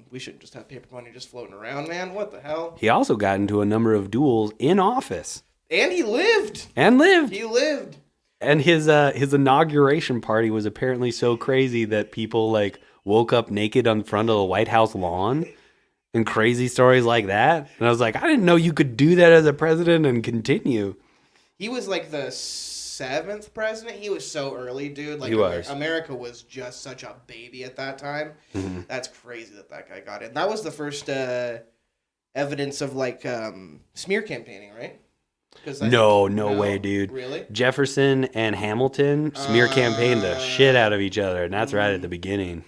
We shouldn't just have paper money just floating around, man. What the hell? He also got into a number of duels in office. And he lived. He lived. And his inauguration party was apparently so crazy that people like woke up naked on front of the White House lawn and crazy stories like that. And I was like, I didn't know you could do that as a president and continue. He was like the 7th president. He was so early, dude. Like, he was. America was just such a baby at that time. Mm-hmm. That's crazy that guy got in. That was the first evidence of like smear campaigning, right? No way, dude. Really? Jefferson and Hamilton smear campaigned the shit out of each other, and that's right at the beginning.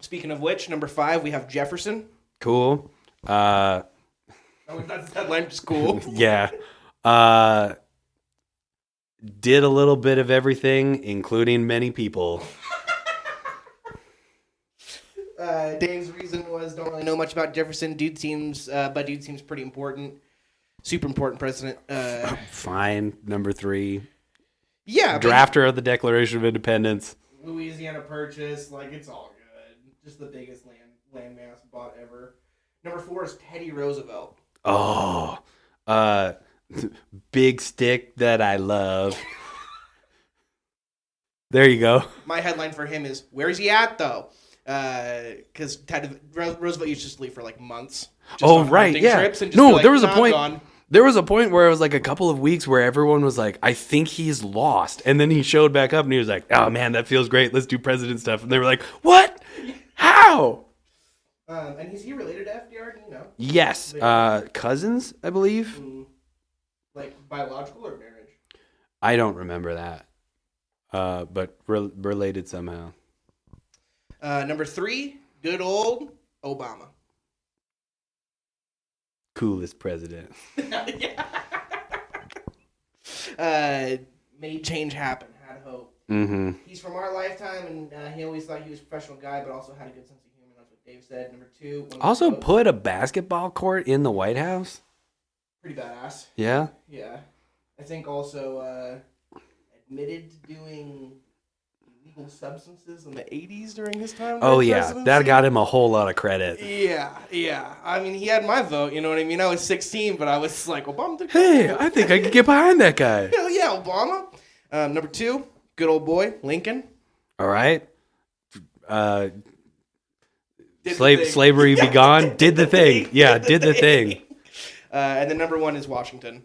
Speaking of which, number 5, we have Jefferson. Cool. That's headline, just cool. Yeah. Did a little bit of everything, including many people. Dave's reason was don't really know much about Jefferson. Dude seems pretty important. Super important president. Fine. Number 3. Yeah. Drafter of the Declaration of Independence. Louisiana Purchase. Like, it's all good. Just the biggest land mass bought ever. Number 4 is Teddy Roosevelt. Oh. Big stick that I love. There you go. My headline for him is, where's he at, though? Because Roosevelt used to sleep for like months. Oh, right, yeah. No, there was a point. Gone. There was a point where it was like a couple of weeks where everyone was like, I think he's lost. And then he showed back up and he was like, oh man, that feels great. Let's do president stuff. And they were like, what? How? And is he related to FDR? Do you know? Yes. Cousins, I believe. Like biological or marriage? I don't remember that. But related somehow. Number 3, good old Obama. Coolest president. Made change happen. Had hope. Mm-hmm. He's from our lifetime, and he always thought he was a professional guy, but also had a good sense of humor. That's what Dave said. Number 2. Also put a basketball court in the White House. Pretty badass. Yeah? Yeah. I think also admitted to doing illegal substances in the 80s during his time. Oh, yeah. That got him a whole lot of credit. Yeah. I mean, he had my vote, you know what I mean? I was 16, but I was like, Obama. Hey, I think I could get behind that guy. Hell yeah, Obama. Number 2, good old boy, Lincoln. All right. Slavery be gone. Did the thing. Yeah, did the thing. And then number 1 is Washington.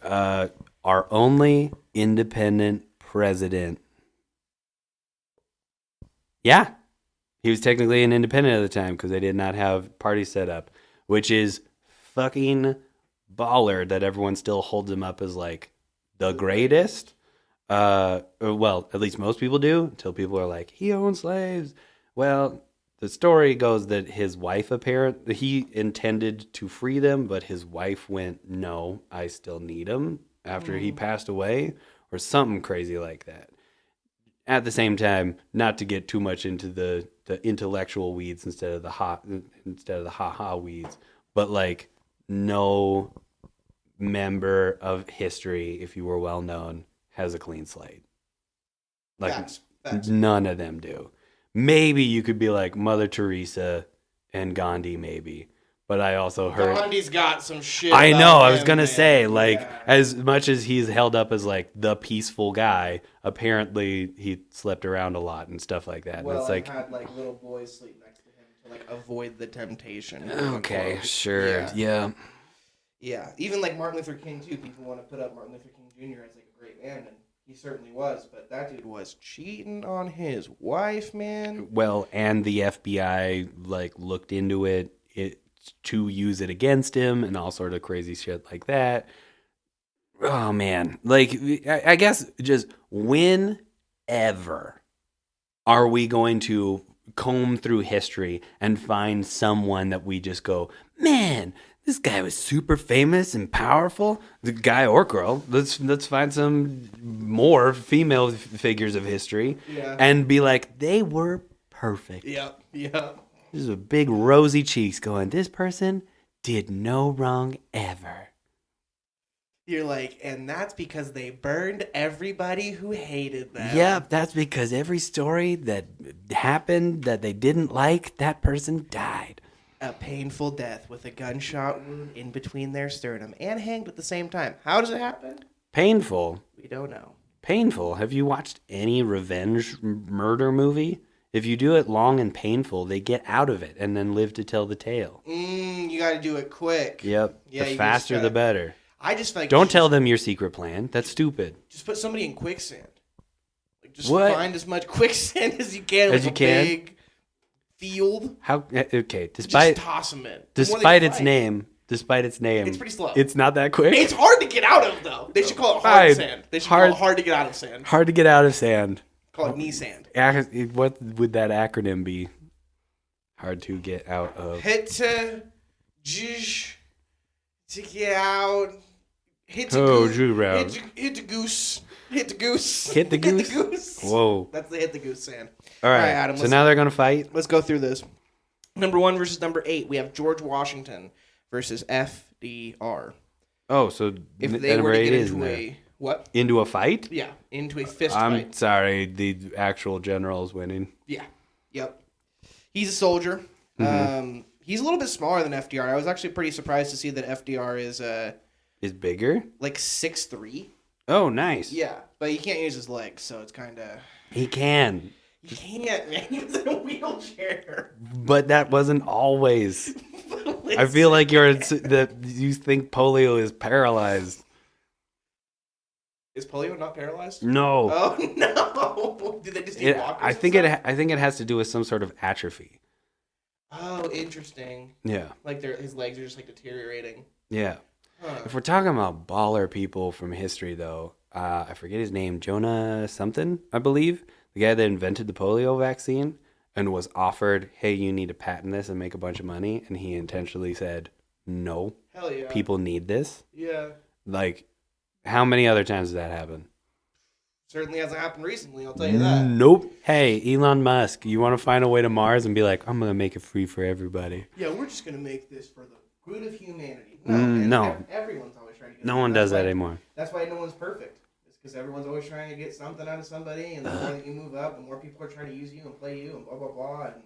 Our only independent president. Yeah. He was technically an independent at the time because they did not have parties set up, which is fucking baller that everyone still holds him up as like the greatest. Well, at least most people do, until people are like, he owned slaves. Well, the story goes that his wife he intended to free them, but his wife went, no, I still need them after he passed away, or something crazy like that. At the same time, not to get too much into the intellectual weeds instead of the ha-ha weeds, but like no member of history, if you were well known, has a clean slate. Like Facts. None of them do. Maybe you could be like Mother Teresa and Gandhi, maybe. But I also heard Gandhi's got some shit. I know. I was him, gonna man. say, like, Yeah. as much as he's held up as like the peaceful guy, apparently he slept around a lot and stuff like that. Well, and it's like, had like little boys sleep next to him to like avoid the temptation. okay, unquote. sure, yeah. Yeah, even like Martin Luther King too. People want to put up Martin Luther King Jr. as like a great man, and he certainly was. But that dude was cheating on his wife, man. Well, and the FBI like looked into it to use it against him and all sort of crazy shit like that. Oh man, like I guess just whenever are we going to comb through history and find someone that we just go, man, this guy was super famous and powerful, the guy or girl. Let's find some more female figures of history and be like, they were perfect. Yep. This is a big rosy cheeks going, this person did no wrong ever. You're like, and that's because they burned everybody who hated them. Yeah, that's because every story that happened that they didn't like, that person died. A painful death with a gunshot wound in between their sternum and hanged at the same time. How does it happen? Painful. We don't know. Painful. Have you watched any revenge murder movie? If you do it long and painful, they get out of it and then live to tell the tale. You got to do it quick. Yep. Yeah, the faster, the better. I just like. Don't tell them your secret plan. That's stupid. Just put somebody in quicksand. Like just What? find as much quicksand as you can. As you can? Big field. How? Okay. Just toss them in. Despite its name, it's pretty slow. It's not that quick. It's hard to get out of though. They should call it hard sand. They should call it hard to get out of sand. Hard to get out of sand. Call it knee sand. What would that acronym be? Hard to get out of. Hit to get out. Hit to Oh, goose. Drew round. Hit the goose. Hit the goose. Hit the goose? Hit the goose. Whoa. That's the hit the goose sand. All right, Adam. so now they're going to fight? Let's go through this. Number 1 versus number 8. We have George Washington versus FDR. Oh, so if they were to get into into a fight? Yeah, into a fist I'm fight. sorry, the actual general is winning. Yeah. Yep. He's a soldier. Mm-hmm. He's a little bit smaller than FDR. I was actually pretty surprised to see that FDR is bigger? Like 6'3". Oh, nice. Yeah, but he can't use his legs, so it's kind of... He can. He can't, man. He was in a wheelchair. But that wasn't always. I feel like you think polio is paralyzed. Is polio not paralyzed? No. Oh no! Did they just need walkers? I think it has to do with some sort of atrophy. Oh, interesting. Yeah. Like his legs are just like deteriorating. Yeah. Huh. If we're talking about baller people from history, though, I forget his name, Jonah something, I believe, the guy that invented the polio vaccine and was offered, hey, you need to patent this and make a bunch of money, and he intentionally said, no. Hell yeah. People need this. Yeah. Like, how many other times has that happened? Certainly hasn't happened recently, I'll tell you that. Nope. Hey, Elon Musk, you want to find a way to Mars and be like, I'm going to make it free for everybody. Yeah, we're just going to make this for the good of humanity. No, man, no. Everyone's always trying to get No one does that anymore. That's why no one's perfect. It's because everyone's always trying to get something out of somebody, and the more that you move up, the more people are trying to use you and play you and blah, blah, blah. And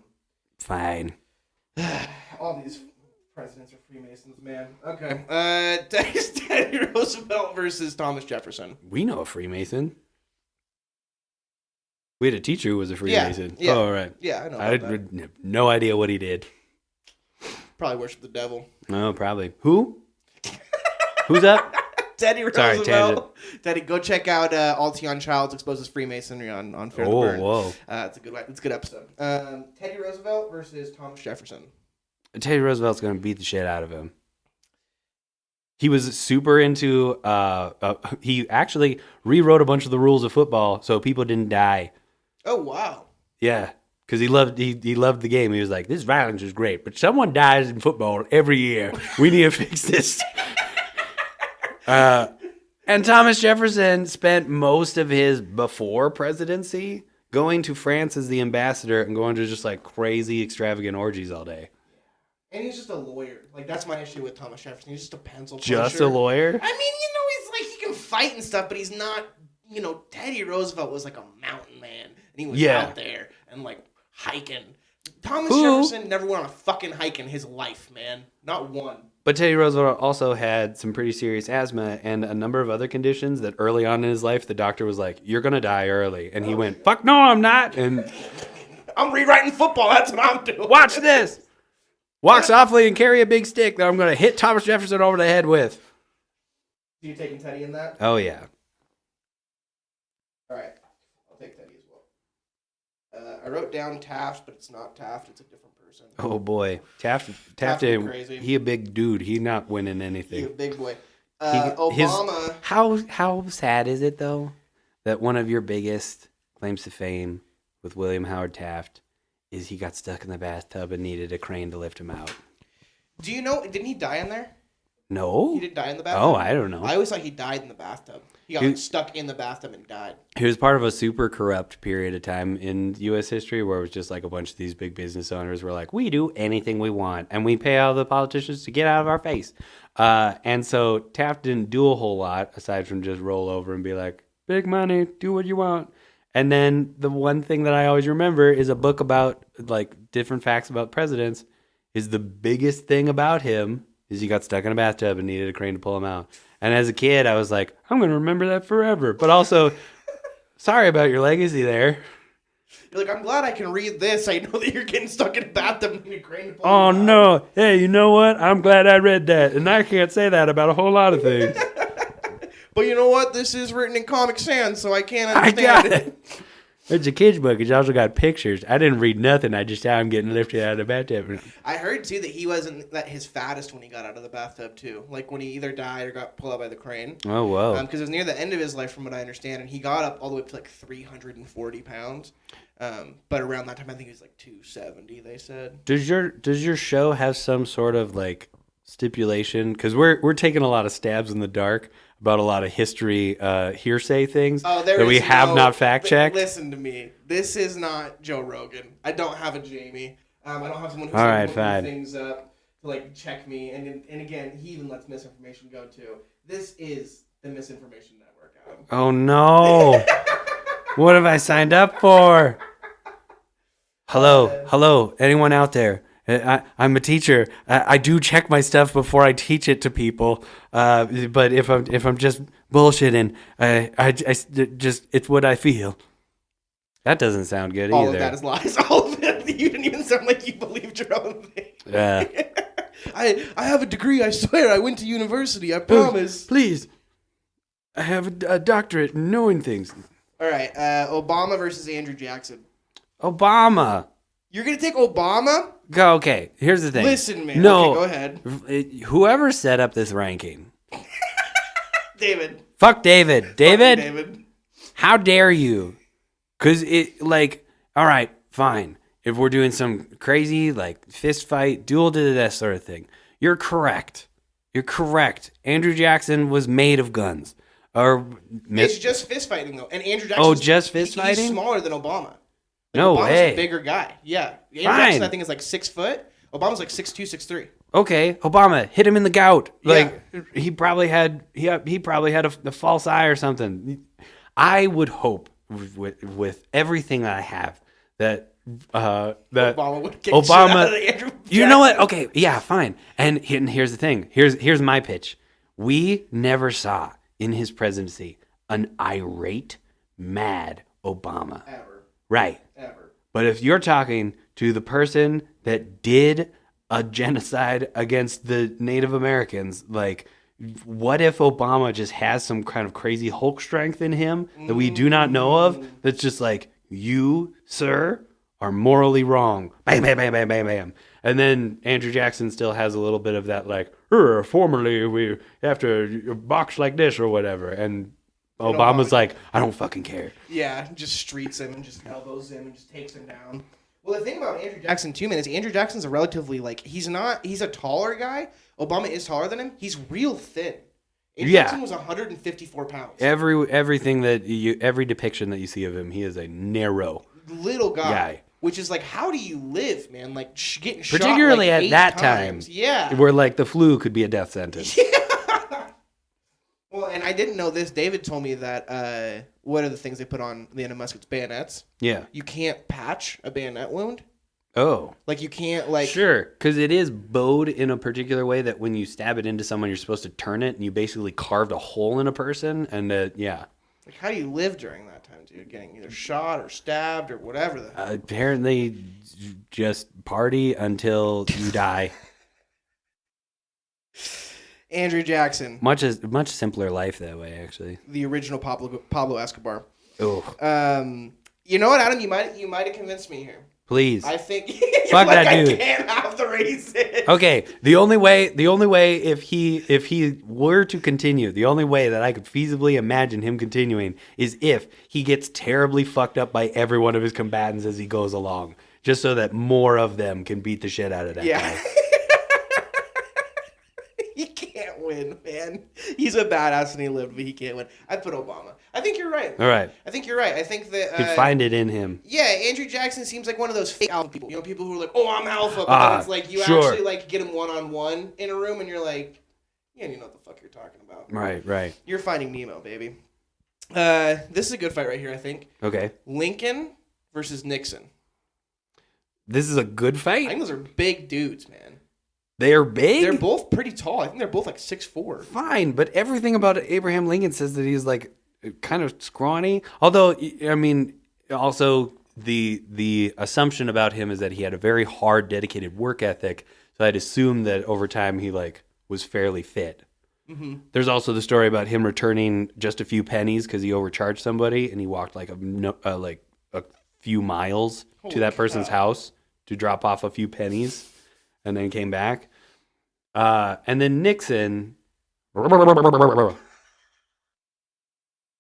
Fine. all these presidents are Freemasons, man. Okay. Teddy Roosevelt versus Thomas Jefferson. We know a Freemason. We had a teacher who was a Freemason. Yeah. Oh, right. Yeah, I know. I had no idea what he did. Probably worship the devil. No, probably. Who? Who's up? Teddy Roosevelt. Sorry, Teddy, go check out Altion Childs Exposes Freemasonry on Fair the Burn. Whoa. It's a good episode. Teddy Roosevelt versus Thomas Jefferson. Teddy Roosevelt's going to beat the shit out of him. He was super into, he actually rewrote a bunch of the rules of football so people didn't die. Oh, wow. Yeah, because he loved the game. He was like, this violence is great, but someone dies in football every year. We need to fix this. And Thomas Jefferson spent most of his before presidency going to France as the ambassador and going to just like crazy extravagant orgies all day. And he's just a lawyer. Like, that's my issue with Thomas Jefferson. He's just a pencil pusher. Just a lawyer? I mean, he's like, he can fight and stuff, but he's not, Teddy Roosevelt was like a mountain man. And he was out there and, like, hiking. Thomas Jefferson never went on a fucking hike in his life, man. Not one. But Teddy Roosevelt also had some pretty serious asthma and a number of other conditions that early on in his life, the doctor was like, you're going to die early. And he went, fuck no, I'm not. And I'm rewriting football. That's what I'm doing. Watch this. Walk softly and carry a big stick that I'm going to hit Thomas Jefferson over the head with. So you taking Teddy in that? Oh, yeah. All right. I'll take Teddy as well. I wrote down Taft, but it's not Taft. It's a different person. Oh, boy. Taft crazy. He a big dude. He's not winning anything. He a big boy. Obama. How sad is it, though, that one of your biggest claims to fame with William Howard Taft is he got stuck in the bathtub and needed a crane to lift him out? Do you know, didn't he die in there? No. He didn't die in the bathtub? Oh, I don't know. I always thought he died in the bathtub. He got stuck in the bathtub and died. He was part of a super corrupt period of time in U.S. history where it was just like a bunch of these big business owners were like, we do anything we want, and we pay all the politicians to get out of our face. And so Taft didn't do a whole lot aside from just roll over and be like, big money, do what you want. And then the one thing that I always remember is a book about like different facts about presidents is the biggest thing about him is he got stuck in a bathtub and needed a crane to pull him out. And as a kid, I was like, I'm going to remember that forever. But also, sorry about your legacy there. You're like, I'm glad I can read this. I know that you're getting stuck in a bathtub and need a crane to pull you out. No. Hey, you know what? I'm glad I read that. And I can't say that about a whole lot of things. But you know what? This is written in Comic Sans, so I can't understand it. It's a kid's book. It's also got pictures. I didn't read nothing. I just saw him getting lifted out of the bathtub. I heard, too, that he wasn't at his fattest when he got out of the bathtub, too. Like, when he either died or got pulled out by the crane. Oh, whoa. Because it was near the end of his life, from what I understand, and he got up all the way up to, like, 340 pounds. But around that time, I think he was, like, 270, they said. Does your show have some sort of, like, stipulation? Because we're taking a lot of stabs in the dark about a lot of history hearsay things that we have not fact-checked. Listen to me. This is not Joe Rogan. I don't have a Jamie. I don't have someone who's looking things up to like check me. And again, he even lets misinformation go too. This is the Misinformation Network, Adam. Oh, no. What have I signed up for? Hello. Anyone out there? I'm a teacher. I do check my stuff before I teach it to people. But if I'm just bullshitting, it's what I feel. That doesn't sound good either. All of that is lies. All of it. You didn't even sound like you believed your own thing. Yeah. I have a degree. I swear. I went to university. I promise. Please. I have a doctorate in knowing things. All right. Obama versus Andrew Jackson. Obama. You're going to take Obama? Okay, here's the thing. Listen, man. No, okay, go ahead. Whoever set up this ranking. David. Fuck David. David. How dare you? Because all right, fine. If we're doing some crazy, fist fight, duel to the death sort of thing, you're correct. Andrew Jackson was made of guns. It's just fist fighting, though. And Andrew Jackson. Just fist fighting? He's smaller than Obama. No Obama's way. a bigger guy. Yeah. Andrew Jackson, I think, is 6 foot. Obama's 6'2", 6'3". Okay, Obama, hit him in the gout. He probably had a false eye or something. I would hope with everything that I have that Obama would kick the shit out of Andrew Jackson. You know what? Okay, yeah, fine. And here's the thing. Here's my pitch. We never saw in his presidency an irate, mad Obama. Ever. Right. Ever. But if you're talking to the person that did a genocide against the Native Americans, what if Obama just has some kind of crazy Hulk strength in him that we do not know of? That's just you, sir, are morally wrong. Bam, bam, bam, bam, bam, bam. And then Andrew Jackson still has a little bit of that, formerly we have to box like this or whatever. And Obama's I don't fucking care. Yeah, just streets him and just elbows him and just takes him down. Well, the thing about Andrew Jackson, too, man, is Andrew Jackson's a relatively, he's a taller guy. Obama is taller than him. He's real thin. Andrew Jackson was 154 pounds. Every depiction that you see of him, he is a narrow little guy. Which is how do you live, man? Getting shot particularly at that times. time. Yeah. Where the flu could be a death sentence. Yeah. Well, and I didn't know this. David told me that what are the things they put on the end of muskets? Bayonets. Yeah. You can't patch a bayonet wound. Oh. You can't Sure, because it is bowed in a particular way that when you stab it into someone, you're supposed to turn it, and you basically carved a hole in a person, and yeah. How do you live during that time, dude? Getting either shot or stabbed or whatever. Apparently, just party until you die. Andrew Jackson. Much simpler life that way, actually. The original Pablo Escobar. Oh. You know what, Adam? You might have convinced me here. Please. I think fuck that dude. I can't have the races. Okay, the only way if he were to continue, the only way that I could feasibly imagine him continuing is if he gets terribly fucked up by every one of his combatants as he goes along, just so that more of them can beat the shit out of that guy. He can't win, man. He's a badass and he lived, but he can't win. I'd put Obama. I think you're right. All right. I think you're right. I think that... you find it in him. Yeah, Andrew Jackson seems like one of those fake alpha people. You know, people who are oh, I'm alpha. But then it's you sure. actually get him one-on-one in a room and you're yeah, you know what the fuck you're talking about. Right. You're Finding Nemo, baby. This is a good fight right here, I think. Okay. Lincoln versus Nixon. This is a good fight? I think those are big dudes, man. They are big? They're both pretty tall. I think they're both 6'4". Fine, but everything about Abraham Lincoln says that he's kind of scrawny. Although, I mean, also the assumption about him is that he had a very hard, dedicated work ethic. So I'd assume that over time he was fairly fit. Mm-hmm. There's also the story about him returning just a few pennies because he overcharged somebody and he walked a few miles to that person's house to drop off a few pennies and then came back. And then Nixon, I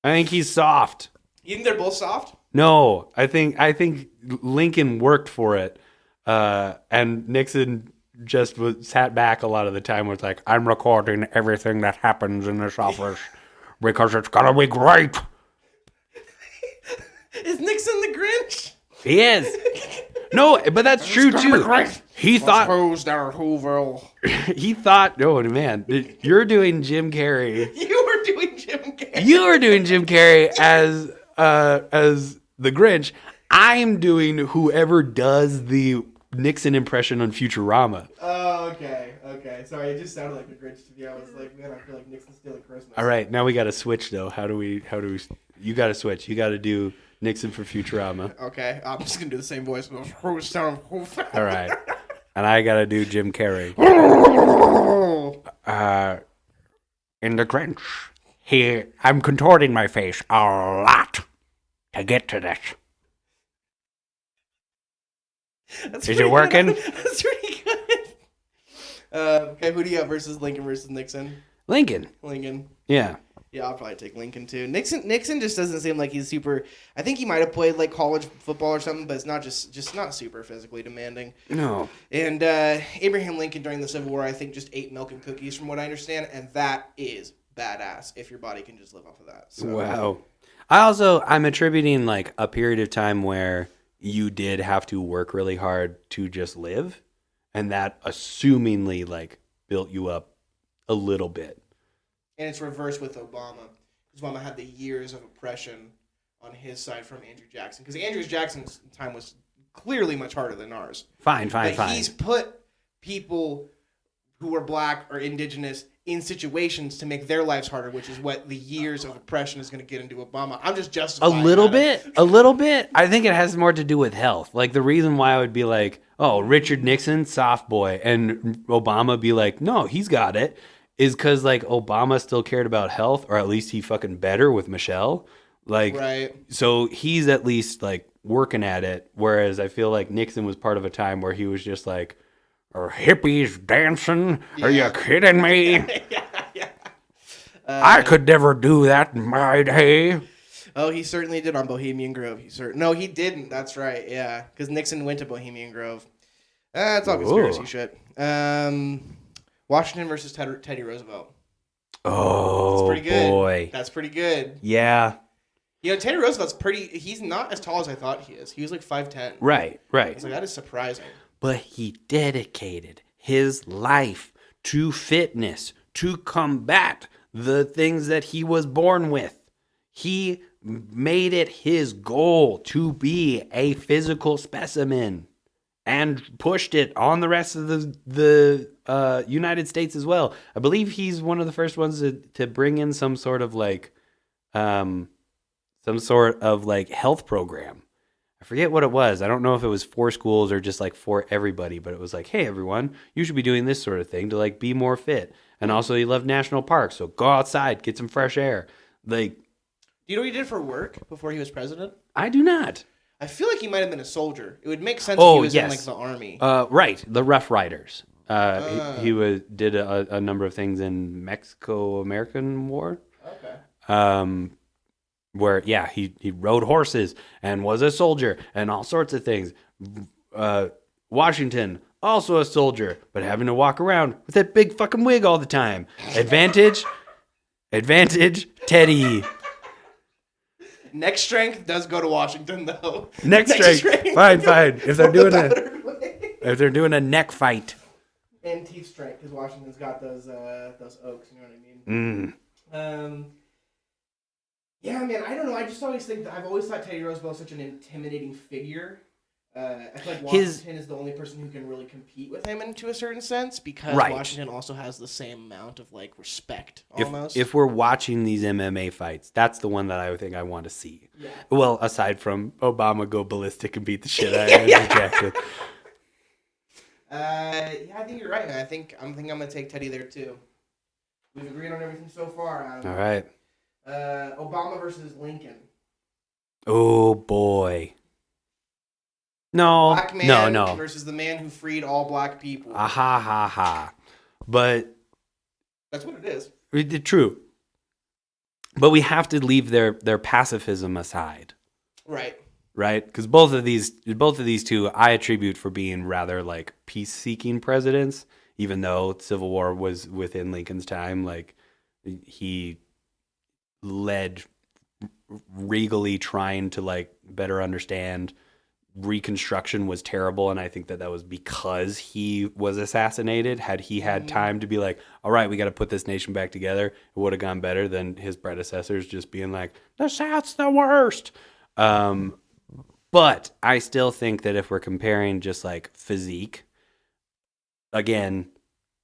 think he's soft. You think they're both soft? No, I think Lincoln worked for it, and Nixon just sat back a lot of the time. Was I'm recording everything that happens in this office because it's gonna be great. Is Nixon the Grinch? He is. No, but that's true too. He thought. He thought. Oh man, you're doing Jim Carrey. You were doing Jim Carrey. You were doing Jim Carrey as the Grinch. I'm doing whoever does the Nixon impression on Futurama. Oh, okay. Sorry, it just sounded like the Grinch to me. I was man, I feel like Nixon's stealing Christmas. All right, now we got to switch though. How do we? You got to switch. You got to do Nixon for Futurama. Okay, I'm just gonna do the same voice. All right, and I got to do Jim Carrey. In the Grinch, I'm contorting my face a lot to get to this. Is it working? That's pretty good. Okay, who do you have versus Lincoln versus Nixon? Lincoln. Yeah. Yeah, I'll probably take Lincoln too. Nixon just doesn't seem like he's super. I think he might have played like college football or something, but it's not just not super physically demanding. No. And Abraham Lincoln during the Civil War, I think, just ate milk and cookies, from what I understand, and that is badass if your body can just live off of that. So. Wow. I'm attributing like a period of time where you did have to work really hard to just live, and that assumingly like built you up a little bit. And it's reversed with Obama, because Obama had the years of oppression on his side from Andrew Jackson, because Andrew Jackson's time was clearly much harder than ours. Fine. He's put people who were black or indigenous in situations to make their lives harder, which is what the years of oppression is going to get into Obama. I'm just justifying a little bit. I think it has more to do with health. Like the reason why I would be like, oh, Richard Nixon, soft boy, and Obama be like, no, he's got it, is because like Obama still cared about health, or at least he fucking better with Michelle. Like, right. So he's at least like working at it. Whereas I feel like Nixon was part of a time where he was just like, are hippies dancing? Yeah. Are you kidding me? yeah. I could never do that in my day. Oh, he certainly did on Bohemian Grove. No, he didn't. That's right. Yeah, because Nixon went to Bohemian Grove. That's all conspiracy shit. Washington versus Teddy Roosevelt. Oh, that's pretty good. Boy. That's pretty good. Yeah. You know, Teddy Roosevelt's he's not as tall as I thought he is. He was like 5'10". Right. I was like, that is surprising. But he dedicated his life to fitness, to combat the things that he was born with. He made it his goal to be a physical specimen and pushed it on the rest of the United States as well. I believe he's one of the first ones to bring in some sort of health program. I forget what it was. I don't know if it was for schools or just like for everybody, but it was like, hey, everyone, you should be doing this sort of thing to like be more fit. And also he loved national parks, so go outside, get some fresh air. Like, do you know what he did for work before he was president? I do not. I feel like he might have been a soldier. It would make sense if he was in like the army. Right, the Rough Riders. He did a number of things in Mexico-American War. Okay. Where he rode horses and was a soldier and all sorts of things. Washington, also a soldier, but having to walk around with that big fucking wig all the time. Advantage, Teddy. Neck strength does go to Washington though. Neck strength. Fine. If they're doing a neck fight. And teeth strength, because Washington's got those oaks. You know what I mean? Yeah, man, I don't know. I just always think I've always thought Teddy Roosevelt was such an intimidating figure. I feel like Washington is the only person who can really compete with him to a certain sense, because Washington also has the same amount of like respect almost. If we're watching these MMA fights, that's the one that I think I want to see. Yeah. Well, aside from Obama go ballistic and beat the shit out of Andrew Jackson. I think you're right, man. I'm gonna take Teddy there too. We've agreed on everything so far, Adam. All right. Obama versus Lincoln. Oh boy. No. Black man versus the man who freed all black people. But that's what it is. True. But we have to leave their pacifism aside. Right. Right? Because both of these two I attribute for being rather like peace-seeking presidents, even though Civil War was within Lincoln's time. Like he led regally trying to like better understand Reconstruction was terrible, and I think that was because he was assassinated. Had he had time to be like, all right, we got to put this nation back together, it would have gone better than his predecessors just being like, the South's the worst. But I still think that if we're comparing just like physique, again,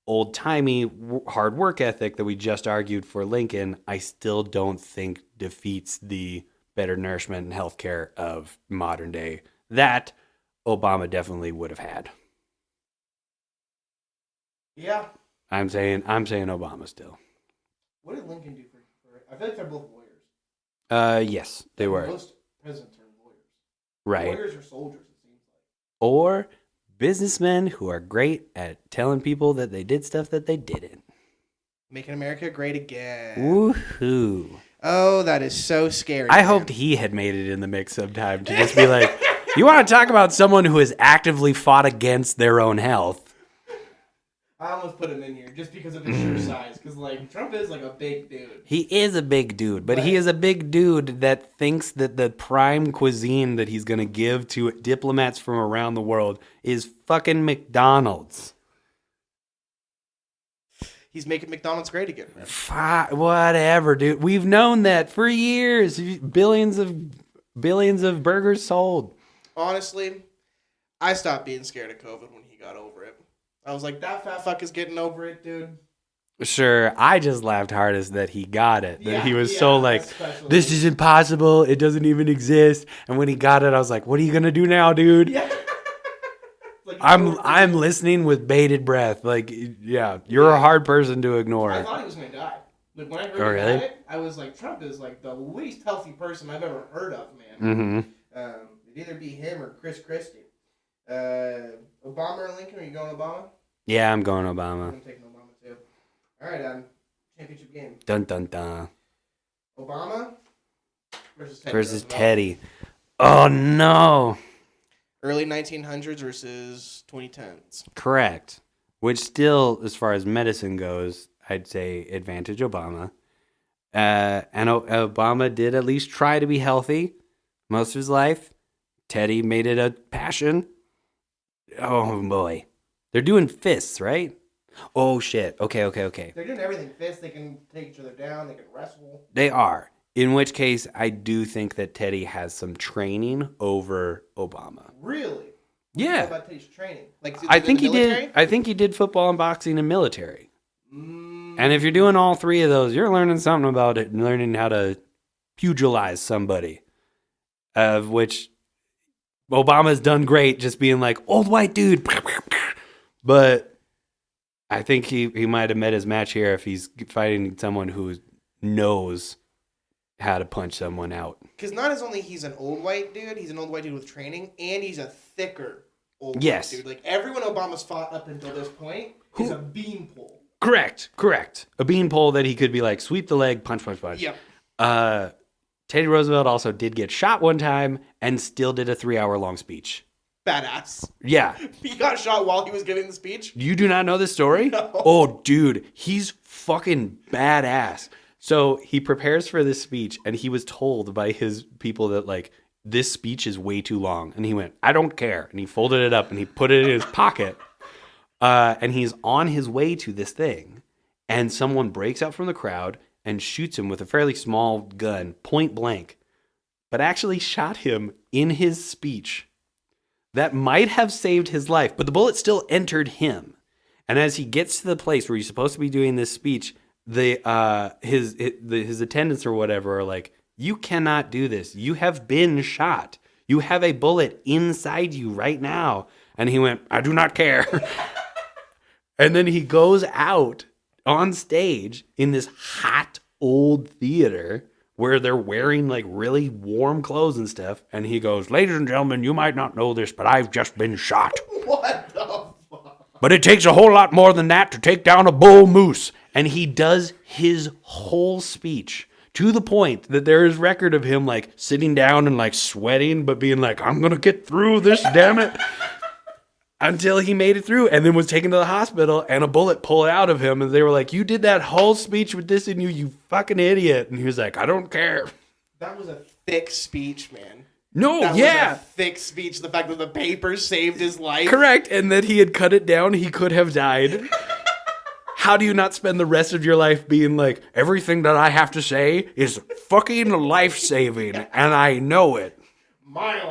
old-timey hard work ethic that we just argued for Lincoln, I still don't think defeats the better nourishment and healthcare of modern day that Obama definitely would have had. Yeah. I'm saying Obama still. What did Lincoln do for I feel like they're both lawyers. Yes, they were. Most presidents are lawyers. Right. Lawyers or soldiers, it seems like. Or businessmen who are great at telling people that they did stuff that they didn't. Making America great again. Woohoo. Oh, that is so scary. I hoped he had made it in the mix sometime to just be like, you want to talk about someone who has actively fought against their own health? I almost put him in here just because of his sheer size. Because, like, Trump is, like, a big dude. He is a big dude, but he is a big dude that thinks that the prime cuisine that he's going to give to diplomats from around the world is fucking McDonald's. He's making McDonald's great again, man. Whatever, dude. We've known that for years. Billions of burgers sold. Honestly, I stopped being scared of COVID when he got over it. I was like, that fat fuck is getting over it, dude. Sure, I just laughed hardest that he got it. That he was so like, this is impossible. It doesn't even exist. And when he got it, I was like, what are you gonna do now, dude? Yeah. Like, I'm listening with bated breath. Like, yeah, you're a hard person to ignore. I thought he was gonna die. Like when I heard he got it, I was like, Trump is like the least healthy person I've ever heard of, man. Mm-hmm. It'd either be him or Chris Christie. Obama or Lincoln? Are you going Obama? Yeah, I'm going Obama. I'm taking Obama too. All right, championship game. Dun dun dun. Obama versus Teddy. Oh no. Early 1900s versus 2010s. Correct. Which still, as far as medicine goes, I'd say advantage Obama. And Obama did at least try to be healthy most of his life. Teddy made it a passion. Oh boy. They're doing fists, right? Oh shit. Okay. They're doing everything. Fists, they can take each other down, they can wrestle. They are. In which case, I do think that Teddy has some training over Obama. Really? Yeah. What about Teddy's training? Like, I think he did. I think he did football and boxing and military. And if you're doing all three of those, you're learning something about it and learning how to pugilize somebody. Of which Obama's done great, just being like old white dude. But I think he might have met his match here if he's fighting someone who knows how to punch someone out. Because not as only he's an old white dude, he's an old white dude with training, and he's a thicker old white dude. Like everyone Obama's fought up until this point is a beanpole. Correct. A beanpole that he could be like, sweep the leg, punch. Yep. Teddy Roosevelt also did get shot one time and still did a 3-hour long speech. Badass. Yeah. He got shot while he was giving the speech? You do not know this story? No. Oh, dude. He's fucking badass. So he prepares for this speech, and he was told by his people that, like, this speech is way too long. And he went, I don't care. And he folded it up, and he put it in his pocket. And he's on his way to this thing. And someone breaks out from the crowd and shoots him with a fairly small gun, point blank, but actually shot him in his speech. That might have saved his life, but the bullet still entered him. And as he gets to the place where he's supposed to be doing this speech, his attendants or whatever are like, you cannot do this. You have been shot. You have a bullet inside you right now. And he went, I do not care. And then he goes out on stage in this hot old theater where they're wearing like really warm clothes and stuff. And he goes, ladies and gentlemen, you might not know this, but I've just been shot. What the fuck? But it takes a whole lot more than that to take down a bull moose. And he does his whole speech to the point that there is record of him like sitting down and like sweating, but being like, I'm going to get through this, damn it. Until he made it through and then was taken to the hospital and a bullet pulled out of him. And they were like, you did that whole speech with this in you, you fucking idiot. And he was like, I don't care. That was a thick speech, man. No, that yeah. was a thick speech. The fact that the paper saved his life. Correct. And that he had cut it down, he could have died. How do you not spend the rest of your life being like, everything that I have to say is fucking life-saving, and I know it. My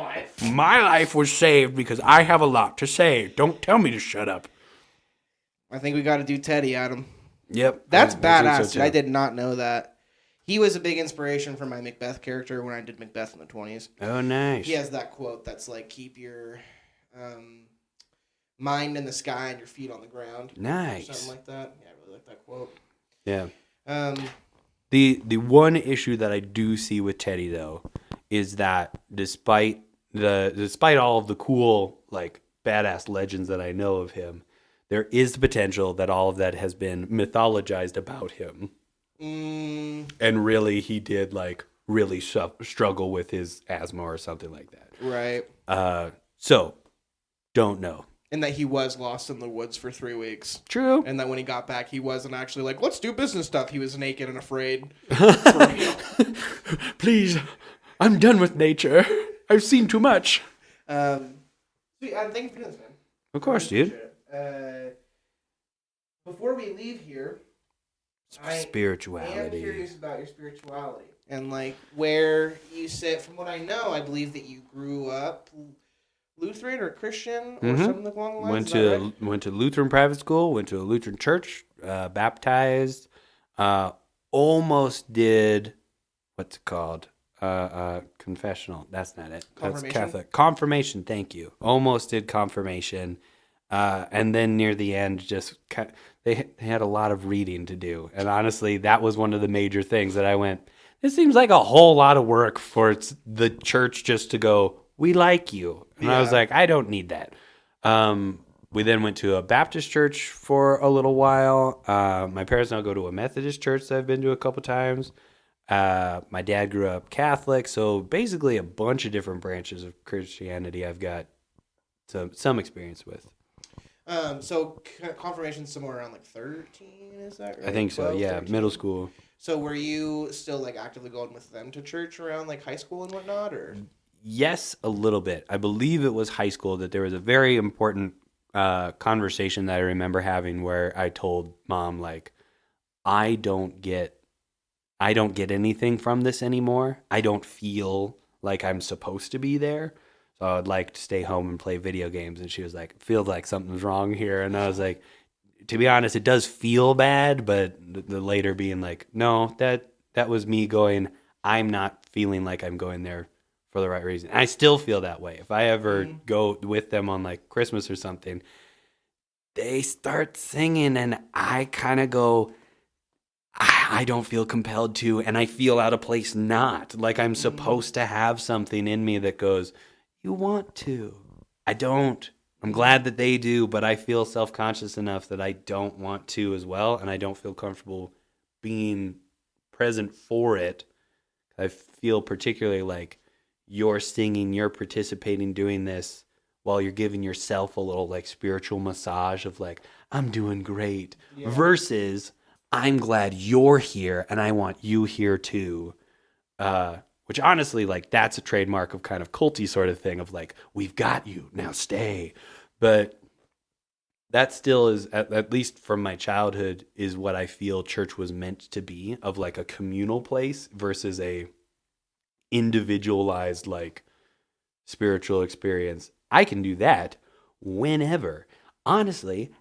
life was saved because I have a lot to say. Don't tell me to shut up. I think we got to do Teddy, Adam. Yep. That's badass. So I did not know that. He was a big inspiration for my Macbeth character when I did Macbeth in the 20s. Oh, nice. He has that quote that's like, keep your mind in the sky and your feet on the ground. Nice. Something like that. Yeah, I really like that quote. Yeah. The one issue that I do see with Teddy, though, is that despite all of the cool like badass legends that I know of him, there is the potential that all of that has been mythologized about him. And really, he did like really struggle with his asthma or something like that. Right. So, don't know. And that he was lost in the woods for 3 weeks. True. And that when he got back, he wasn't actually like, let's do business stuff. He was naked and afraid. Please, I'm done with nature. I've seen too much. Sweet, Adam, thank you for doing this, man. Of course, dude. Before we leave here, spirituality. I am curious about your spirituality and like where you sit. From what I know, I believe that you grew up Lutheran or Christian or something along the lines. Went to Lutheran private school. Went to a Lutheran church. Baptized. Almost did what's it called? Confessional. That's not it. That's Catholic. Confirmation. Thank you. Almost did confirmation. And then near the end, they had a lot of reading to do. And honestly, that was one of the major things that I went, it seems like a whole lot of work for the church just to go, we like you. And I was like, I don't need that. We then went to a Baptist church for a little while. My parents now go to a Methodist church that I've been to a couple times. My dad grew up Catholic. So basically a bunch of different branches of Christianity I've got some experience with. So confirmation somewhere around like 13, is that right? I think so, 12, yeah, 13? Middle school. So were you still like actively going with them to church around like high school and whatnot, or? Yes, a little bit. I believe it was high school that there was a very important conversation that I remember having where I told Mom, like, I don't get anything from this anymore. I don't feel like I'm supposed to be there. So I would like to stay home and play video games. And she was like, feels like something's wrong here. And I was like, to be honest, it does feel bad. But the later being like, no, that was me going, I'm not feeling like I'm going there for the right reason. And I still feel that way. If I ever go with them on like Christmas or something, they start singing and I kind of go, I don't feel compelled to. And I feel out of place not. Like I'm supposed to have something in me that goes, you want to. I don't. I'm glad that they do, but I feel self-conscious enough that I don't want to as well, and I don't feel comfortable being present for it. I feel particularly like you're singing, you're participating, doing this while you're giving yourself a little like spiritual massage of like, I'm doing great, versus I'm glad you're here and I want you here too. Which honestly, like, that's a trademark of kind of culty sort of thing of like, we've got you, now stay. But that still is, at least from my childhood, is what I feel church was meant to be, of like a communal place versus a individualized like spiritual experience. I can do that whenever. Honestly,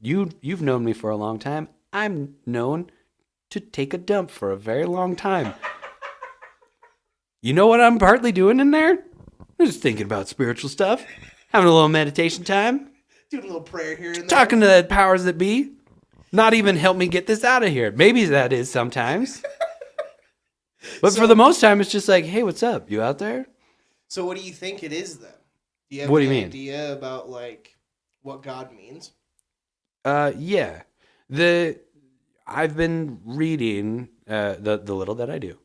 you've known me for a long time. I'm known to take a dump for a very long time. You know what I'm partly doing in there? I'm just thinking about spiritual stuff. Having a little meditation time. Doing a little prayer here and there. Talking to the powers that be. Not even help me get this out of here. Maybe that is sometimes. But for the most time, it's just like, hey, what's up? You out there? So what do you think it is then? Do you have any idea about like what God means? Yeah. I've been reading the little that I do.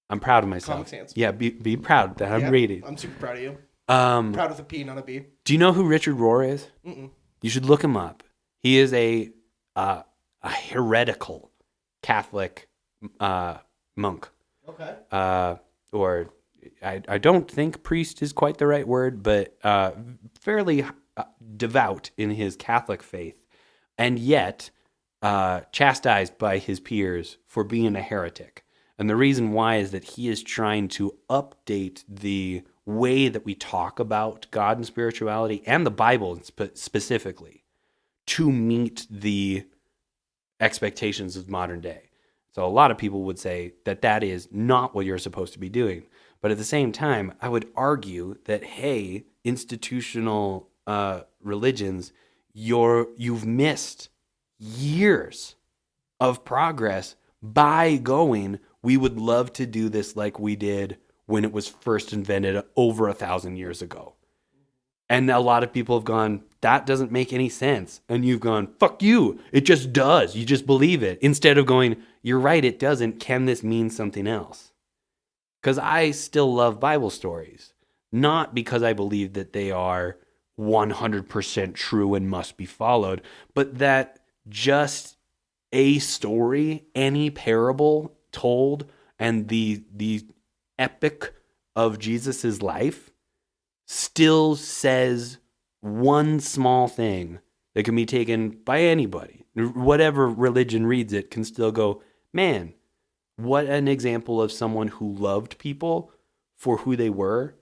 I'm proud of myself. Comic Sans. Yeah, be proud that I'm reading. I'm super proud of you. Proud with a P, not a B. Do you know who Richard Rohr is? Mm-mm. You should look him up. He is a heretical Catholic monk. Okay. Or I don't think priest is quite the right word, but fairly devout in his Catholic faith, and yet chastised by his peers for being a heretic. And the reason why is that he is trying to update the way that we talk about God and spirituality and the Bible specifically to meet the expectations of modern day. So a lot of people would say that that is not what you're supposed to be doing. But at the same time, I would argue that, hey, institutional religions, you've missed years of progress by going, we would love to do this like we did when it was first invented over 1,000 years ago. And a lot of people have gone, that doesn't make any sense. And you've gone, fuck you. It just does. You just believe it. Instead of going, you're right, it doesn't. Can this mean something else? Because I still love Bible stories. Not because I believe that they are 100% true and must be followed, but that just a story, any parable told, and the epic of Jesus's life still says one small thing that can be taken by anybody. Whatever religion reads it can still go, man, what an example of someone who loved people for who they were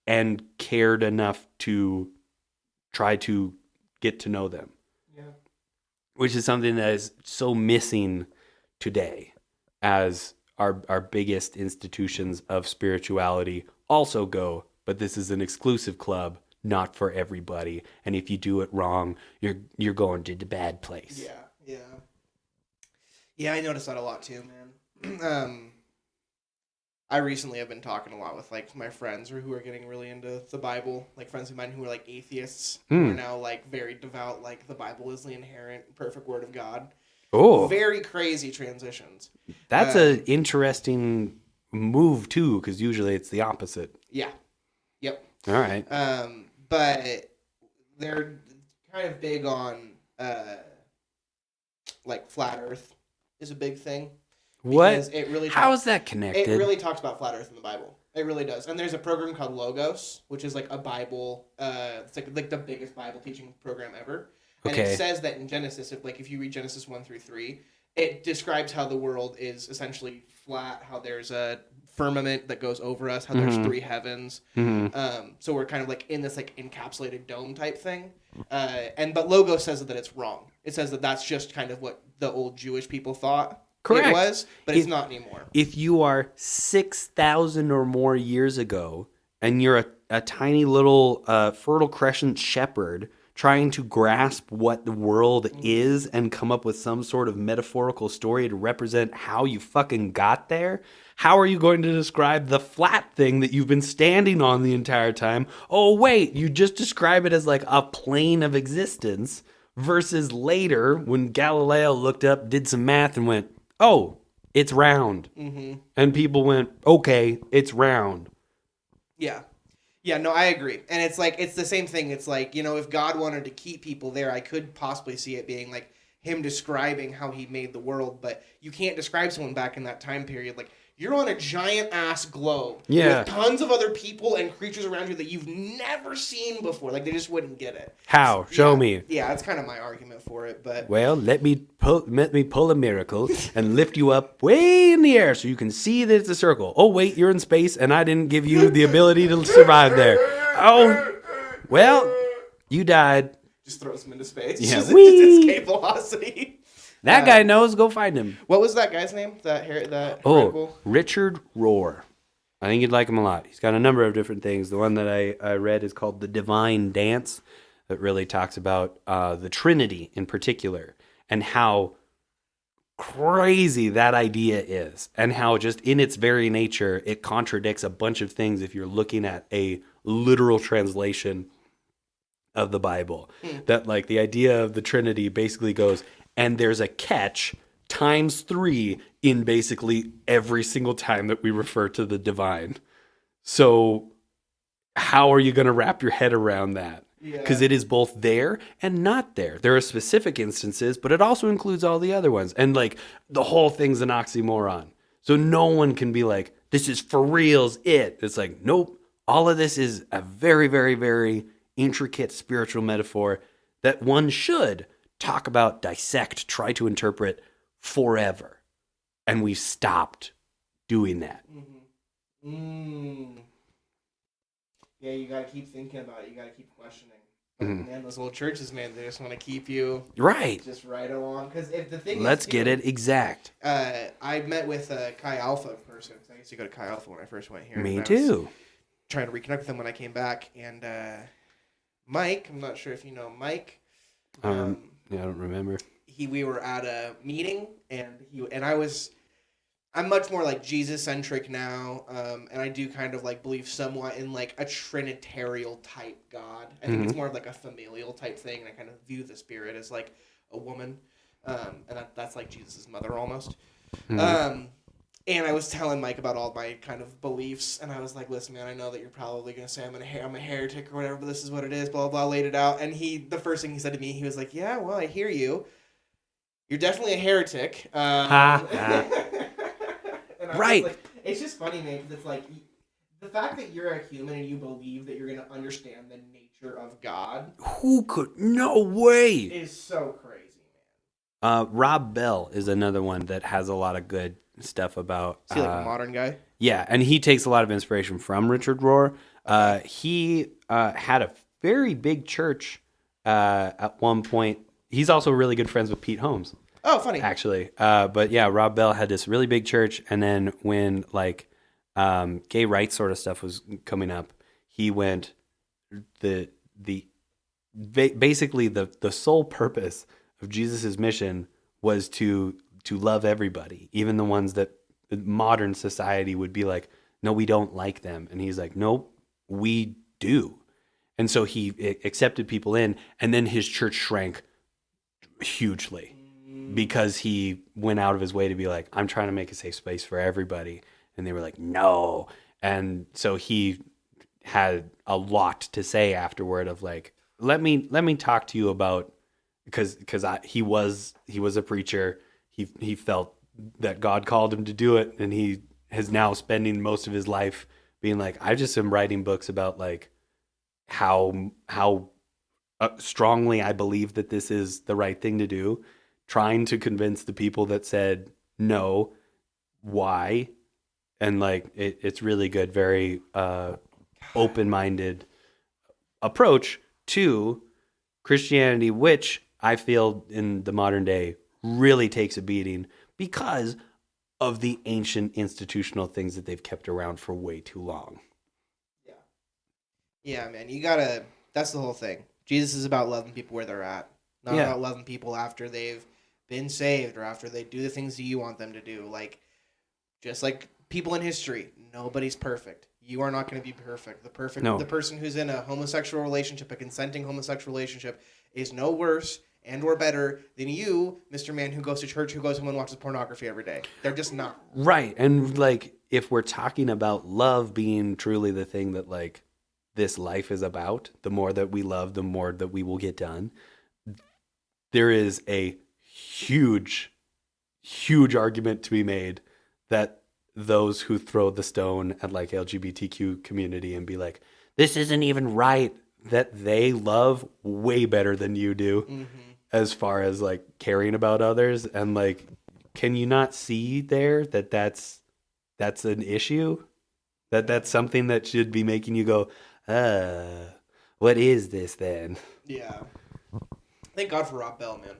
and cared enough to try to get to know them. Yeah. Which is something that is so missing today, as our biggest institutions of spirituality also go, but this is an exclusive club, not for everybody. And if you do it wrong, you're going to the bad place. Yeah, I noticed that a lot too, man. I recently have been talking a lot with like my friends who are getting really into the Bible, like friends of mine who are like atheists, who are now like very devout, like the Bible is the inherent perfect word of God. Oh, very crazy transitions. That's an interesting move too, because usually it's the opposite. Yeah. Yep. All right. But they're kind of big on like flat Earth is a big thing. What? How is that connected? It really talks about flat Earth in the Bible. It really does. And there's a program called Logos, which is like a Bible. It's like the biggest Bible teaching program ever. And it says that in Genesis, if you read Genesis 1-3, it describes how the world is essentially flat, how there's a firmament that goes over us, how there's three heavens. So we're kind of like in this like encapsulated dome type thing. But Logos says that it's wrong. It says that that's just kind of what the old Jewish people thought. Correct. It was, but it's not anymore. If you are 6,000 or more years ago, and you're a tiny little Fertile Crescent shepherd trying to grasp what the world is and come up with some sort of metaphorical story to represent how you fucking got there, how are you going to describe the flat thing that you've been standing on the entire time? Oh, wait, you just describe it as like a plane of existence, versus later when Galileo looked up, did some math, and went, oh, it's round. And people went, okay, it's round. Yeah. Yeah, no, I agree. And it's like, it's the same thing. It's like, if God wanted to keep people there, I could possibly see it being like him describing how he made the world. But you can't describe someone back in that time period. Like, you're on a giant ass globe with tons of other people and creatures around you that you've never seen before. Like, they just wouldn't get it. How? Show me. Yeah, that's kind of my argument for it. But well, let me pull a miracle and lift you up way in the air so you can see that it's a circle. Oh, wait, you're in space and I didn't give you the ability to survive there. Oh, well, you died. Just throws him into space. Yeah, just escape velocity. That guy knows. Go find him. What was that guy's name? Richard Rohr. I think you'd like him a lot. He's got a number of different things. The one that I read is called The Divine Dance. That really talks about the Trinity in particular and how crazy that idea is, and how just in its very nature it contradicts a bunch of things if you're looking at a literal translation of the Bible. That like the idea of the Trinity basically goes, and there's a catch times 3 in basically every single time that we refer to the divine. So how are you going to wrap your head around that? Because it is both there and not there. There are specific instances, but it also includes all the other ones. And like the whole thing's an oxymoron. So no one can be like, this is for reals it. It's like, nope. All of this is a very, very, very intricate spiritual metaphor that one should talk about, dissect, try to interpret forever. And we've stopped doing that. Yeah, you got to keep thinking about it. You got to keep questioning. Man, those little churches, man, they just want to keep you just right along. Because if the thing Let's get it exact. I met with Chi Alpha person. I used to go to Chi Alpha when I first went here. Me too. Trying to reconnect with them when I came back. And Mike, I'm not sure if you know Mike. Yeah, I don't remember. We were at a meeting, and I was I'm much more like Jesus-centric now, and I do kind of like believe somewhat in like a trinitarian type God. I think it's more of like a familial type thing, and I kind of view the spirit as like a woman, and that's like Jesus' mother almost. And I was telling Mike about all my kind of beliefs, and I was like, listen, man, I know that you're probably going to say I'm a heretic or whatever, but this is what it is, blah, blah, blah, laid it out. And the first thing he said to me, he was like, yeah, well, I hear you. You're definitely a heretic. Right. Like, it's just funny, man, because it's like, the fact that you're a human and you believe that you're going to understand the nature of God. Who could? No way. Is so crazy, man. Rob Bell is another one that has a lot of good stuff about. Is he like a modern guy? Yeah, and he takes a lot of inspiration from Richard Rohr. He had a very big church at one point. He's also really good friends with Pete Holmes. Oh, funny. Actually. But yeah, Rob Bell had this really big church, and then when like gay rights sort of stuff was coming up, he went basically the sole purpose of Jesus's mission was to love everybody, even the ones that modern society would be like, no, we don't like them. And he's like, nope, we do. And so he accepted people in, and then his church shrank hugely because he went out of his way to be like, I'm trying to make a safe space for everybody. And they were like, no. And so he had a lot to say afterward of like, let me talk to you about, because he was a preacher. He felt that God called him to do it, and he is now spending most of his life being like, I just am writing books about like how strongly I believe that this is the right thing to do, trying to convince the people that said no, why, and like it's really good, very open-minded approach to Christianity, which I feel in the modern day really takes a beating because of the ancient institutional things that they've kept around for way too long. Yeah, man, that's the whole thing. Jesus is about loving people where they're at, not about loving people after they've been saved or after they do the things that you want them to do. Like, just like people in history, nobody's perfect. You are not going to be perfect. The person who's in a homosexual relationship, a consenting homosexual relationship, is no worse and or better than you, Mr. Man, who goes to church, who goes home and watches pornography every day. They're just not. Right. And like, if we're talking about love being truly the thing that like this life is about, the more that we love, the more that we will get done. There is a huge argument to be made that those who throw the stone at like LGBTQ community and be like, this isn't even right, that they love way better than you do as far as like caring about others. And like, can you not see there that that's an issue? That's something that should be making you go, what is this then? Yeah. Thank God for Rob Bell, man.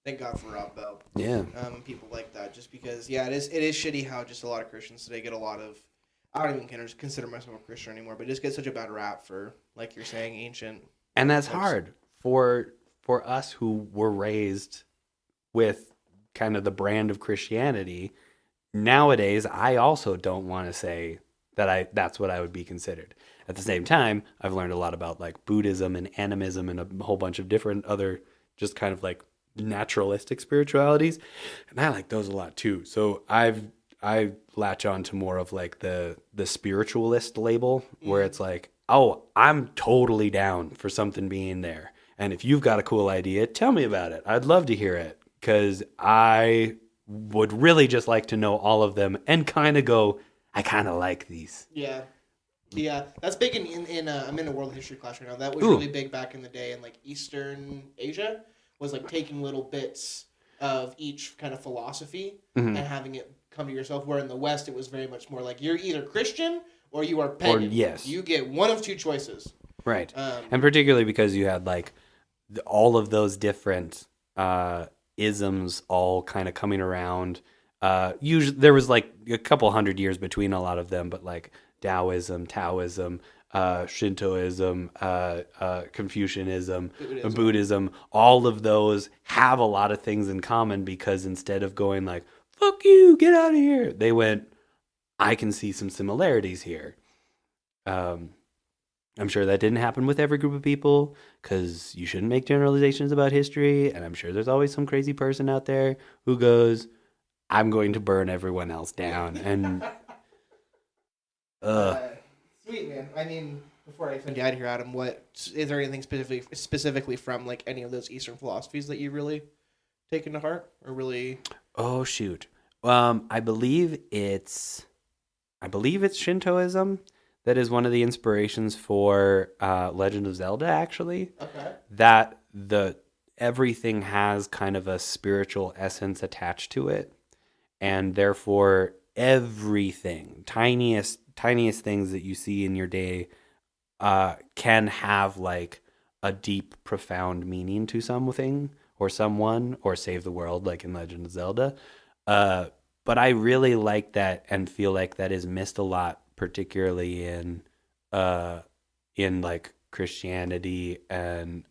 Thank God for Rob Bell. Yeah. And people like that, just because, it is shitty how just a lot of Christians today get a lot of, I don't even consider myself a Christian anymore, but just get such a bad rap for, like you're saying, ancient. And that's hard for us who were raised with kind of the brand of Christianity. Nowadays, I also don't want to say that's what I would be considered. At the same time, I've learned a lot about like Buddhism and animism and a whole bunch of different other just kind of like naturalistic spiritualities, and I like those a lot too. So I latch on to more of like the spiritualist label, where it's like, oh, I'm totally down for something being there, and if you've got a cool idea, tell me about it. I'd love to hear it, because I would really just like to know all of them and kind of go, I kind of like these. Yeah, that's big in I'm in a world history class right now. That was really big back in the day in like Eastern Asia, was like taking little bits of each kind of philosophy and having it come to yourself. Where in the West, it was very much more like you're either Christian or you are pagan. Or, yes. You get one of two choices. Right. And particularly because you had like all of those different isms all kind of coming around. Usually there was like a couple hundred years between a lot of them, but like Taoism, Shintoism, Confucianism, Buddhism, all of those have a lot of things in common, because instead of going like, fuck you, get out of here. They went, I can see some similarities here. I'm sure that didn't happen with every group of people, because you shouldn't make generalizations about history. And I'm sure there's always some crazy person out there who goes, I'm going to burn everyone else down. And sweet, man. I mean, before I send you out of here, Adam, is there anything specifically from like any of those Eastern philosophies that you really taken to heart or really? Oh shoot. I believe it's Shintoism that is one of the inspirations for Legend of Zelda, actually. Okay. That everything has kind of a spiritual essence attached to it, and therefore everything, tiniest things that you see in your day can have like a deep, profound meaning to something or someone, or save the world, like in Legend of Zelda. But I really like that and feel like that is missed a lot, particularly in like Christianity and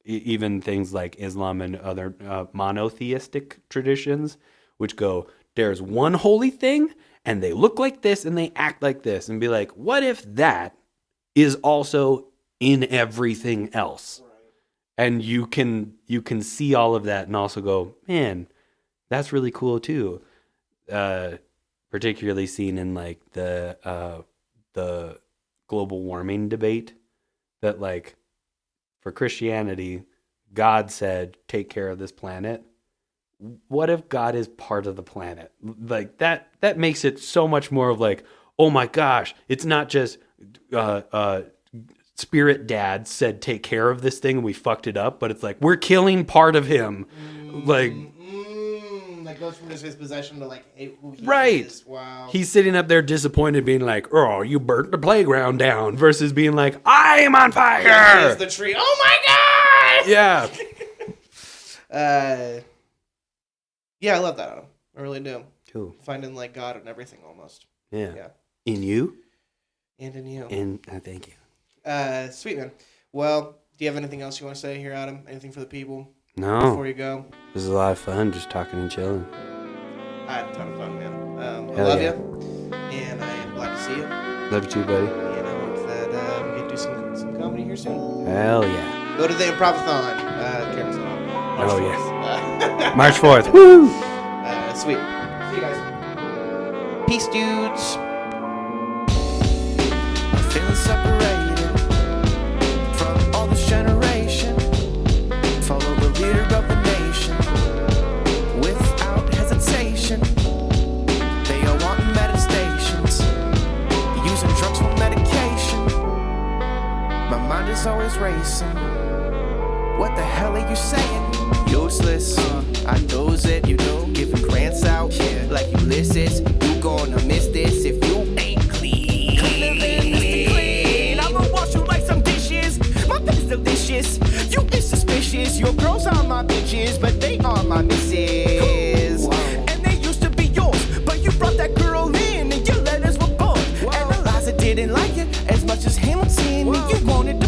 even things like Islam and other monotheistic traditions, which go, there's one holy thing and they look like this and they act like this, and be like, what if that is also in everything else? Right. And you can see all of that and also go, man, that's really cool too. Particularly seen in like the global warming debate, that like for Christianity, God said, take care of this planet. What if God is part of the planet? Like that makes it so much more of like, oh my gosh, it's not just spirit dad said take care of this thing and we fucked it up, but it's like we're killing part of him. Like goes from his possession to like who he right. is. Wow. He's sitting up there disappointed, being like, "Oh, you burnt the playground down," versus being like, "I am on fire." Yeah, the tree. Oh my god. Yeah. Yeah, I love that, Adam. I really do. Cool. Finding like God in everything almost. Yeah. Yeah. In you. And in you. And thank you. Sweet, man. Well, do you have anything else you want to say here, Adam? Anything for the people? No. Before you go? This is a lot of fun, just talking and chilling. I had a ton of fun, man. I love you, and I am glad to see you. Love you too, buddy. And I hope that we can do some comedy here soon. Hell yeah. Go to the Improvathon. Cameron's on. March 4th. Yes. March 4th. Woo! Sweet. See you guys. Peace, dudes. I'm feeling separated from all this generation. Follow the leader of the nation without hesitation. They are wanting meditations, using drugs for medication. My mind is always racing. What the hell are you saying? Useless, I knows it. You know, giving grants out like Ulysses. You gonna miss this if you ain't clean. Clean. I'ma wash you like some dishes. My pet is delicious. You is suspicious. Your girls are my bitches, but they are my misses. And they used to be yours, but you brought that girl in, and your letters were bored. Analyzer didn't like it as much as Hamilton. You wanted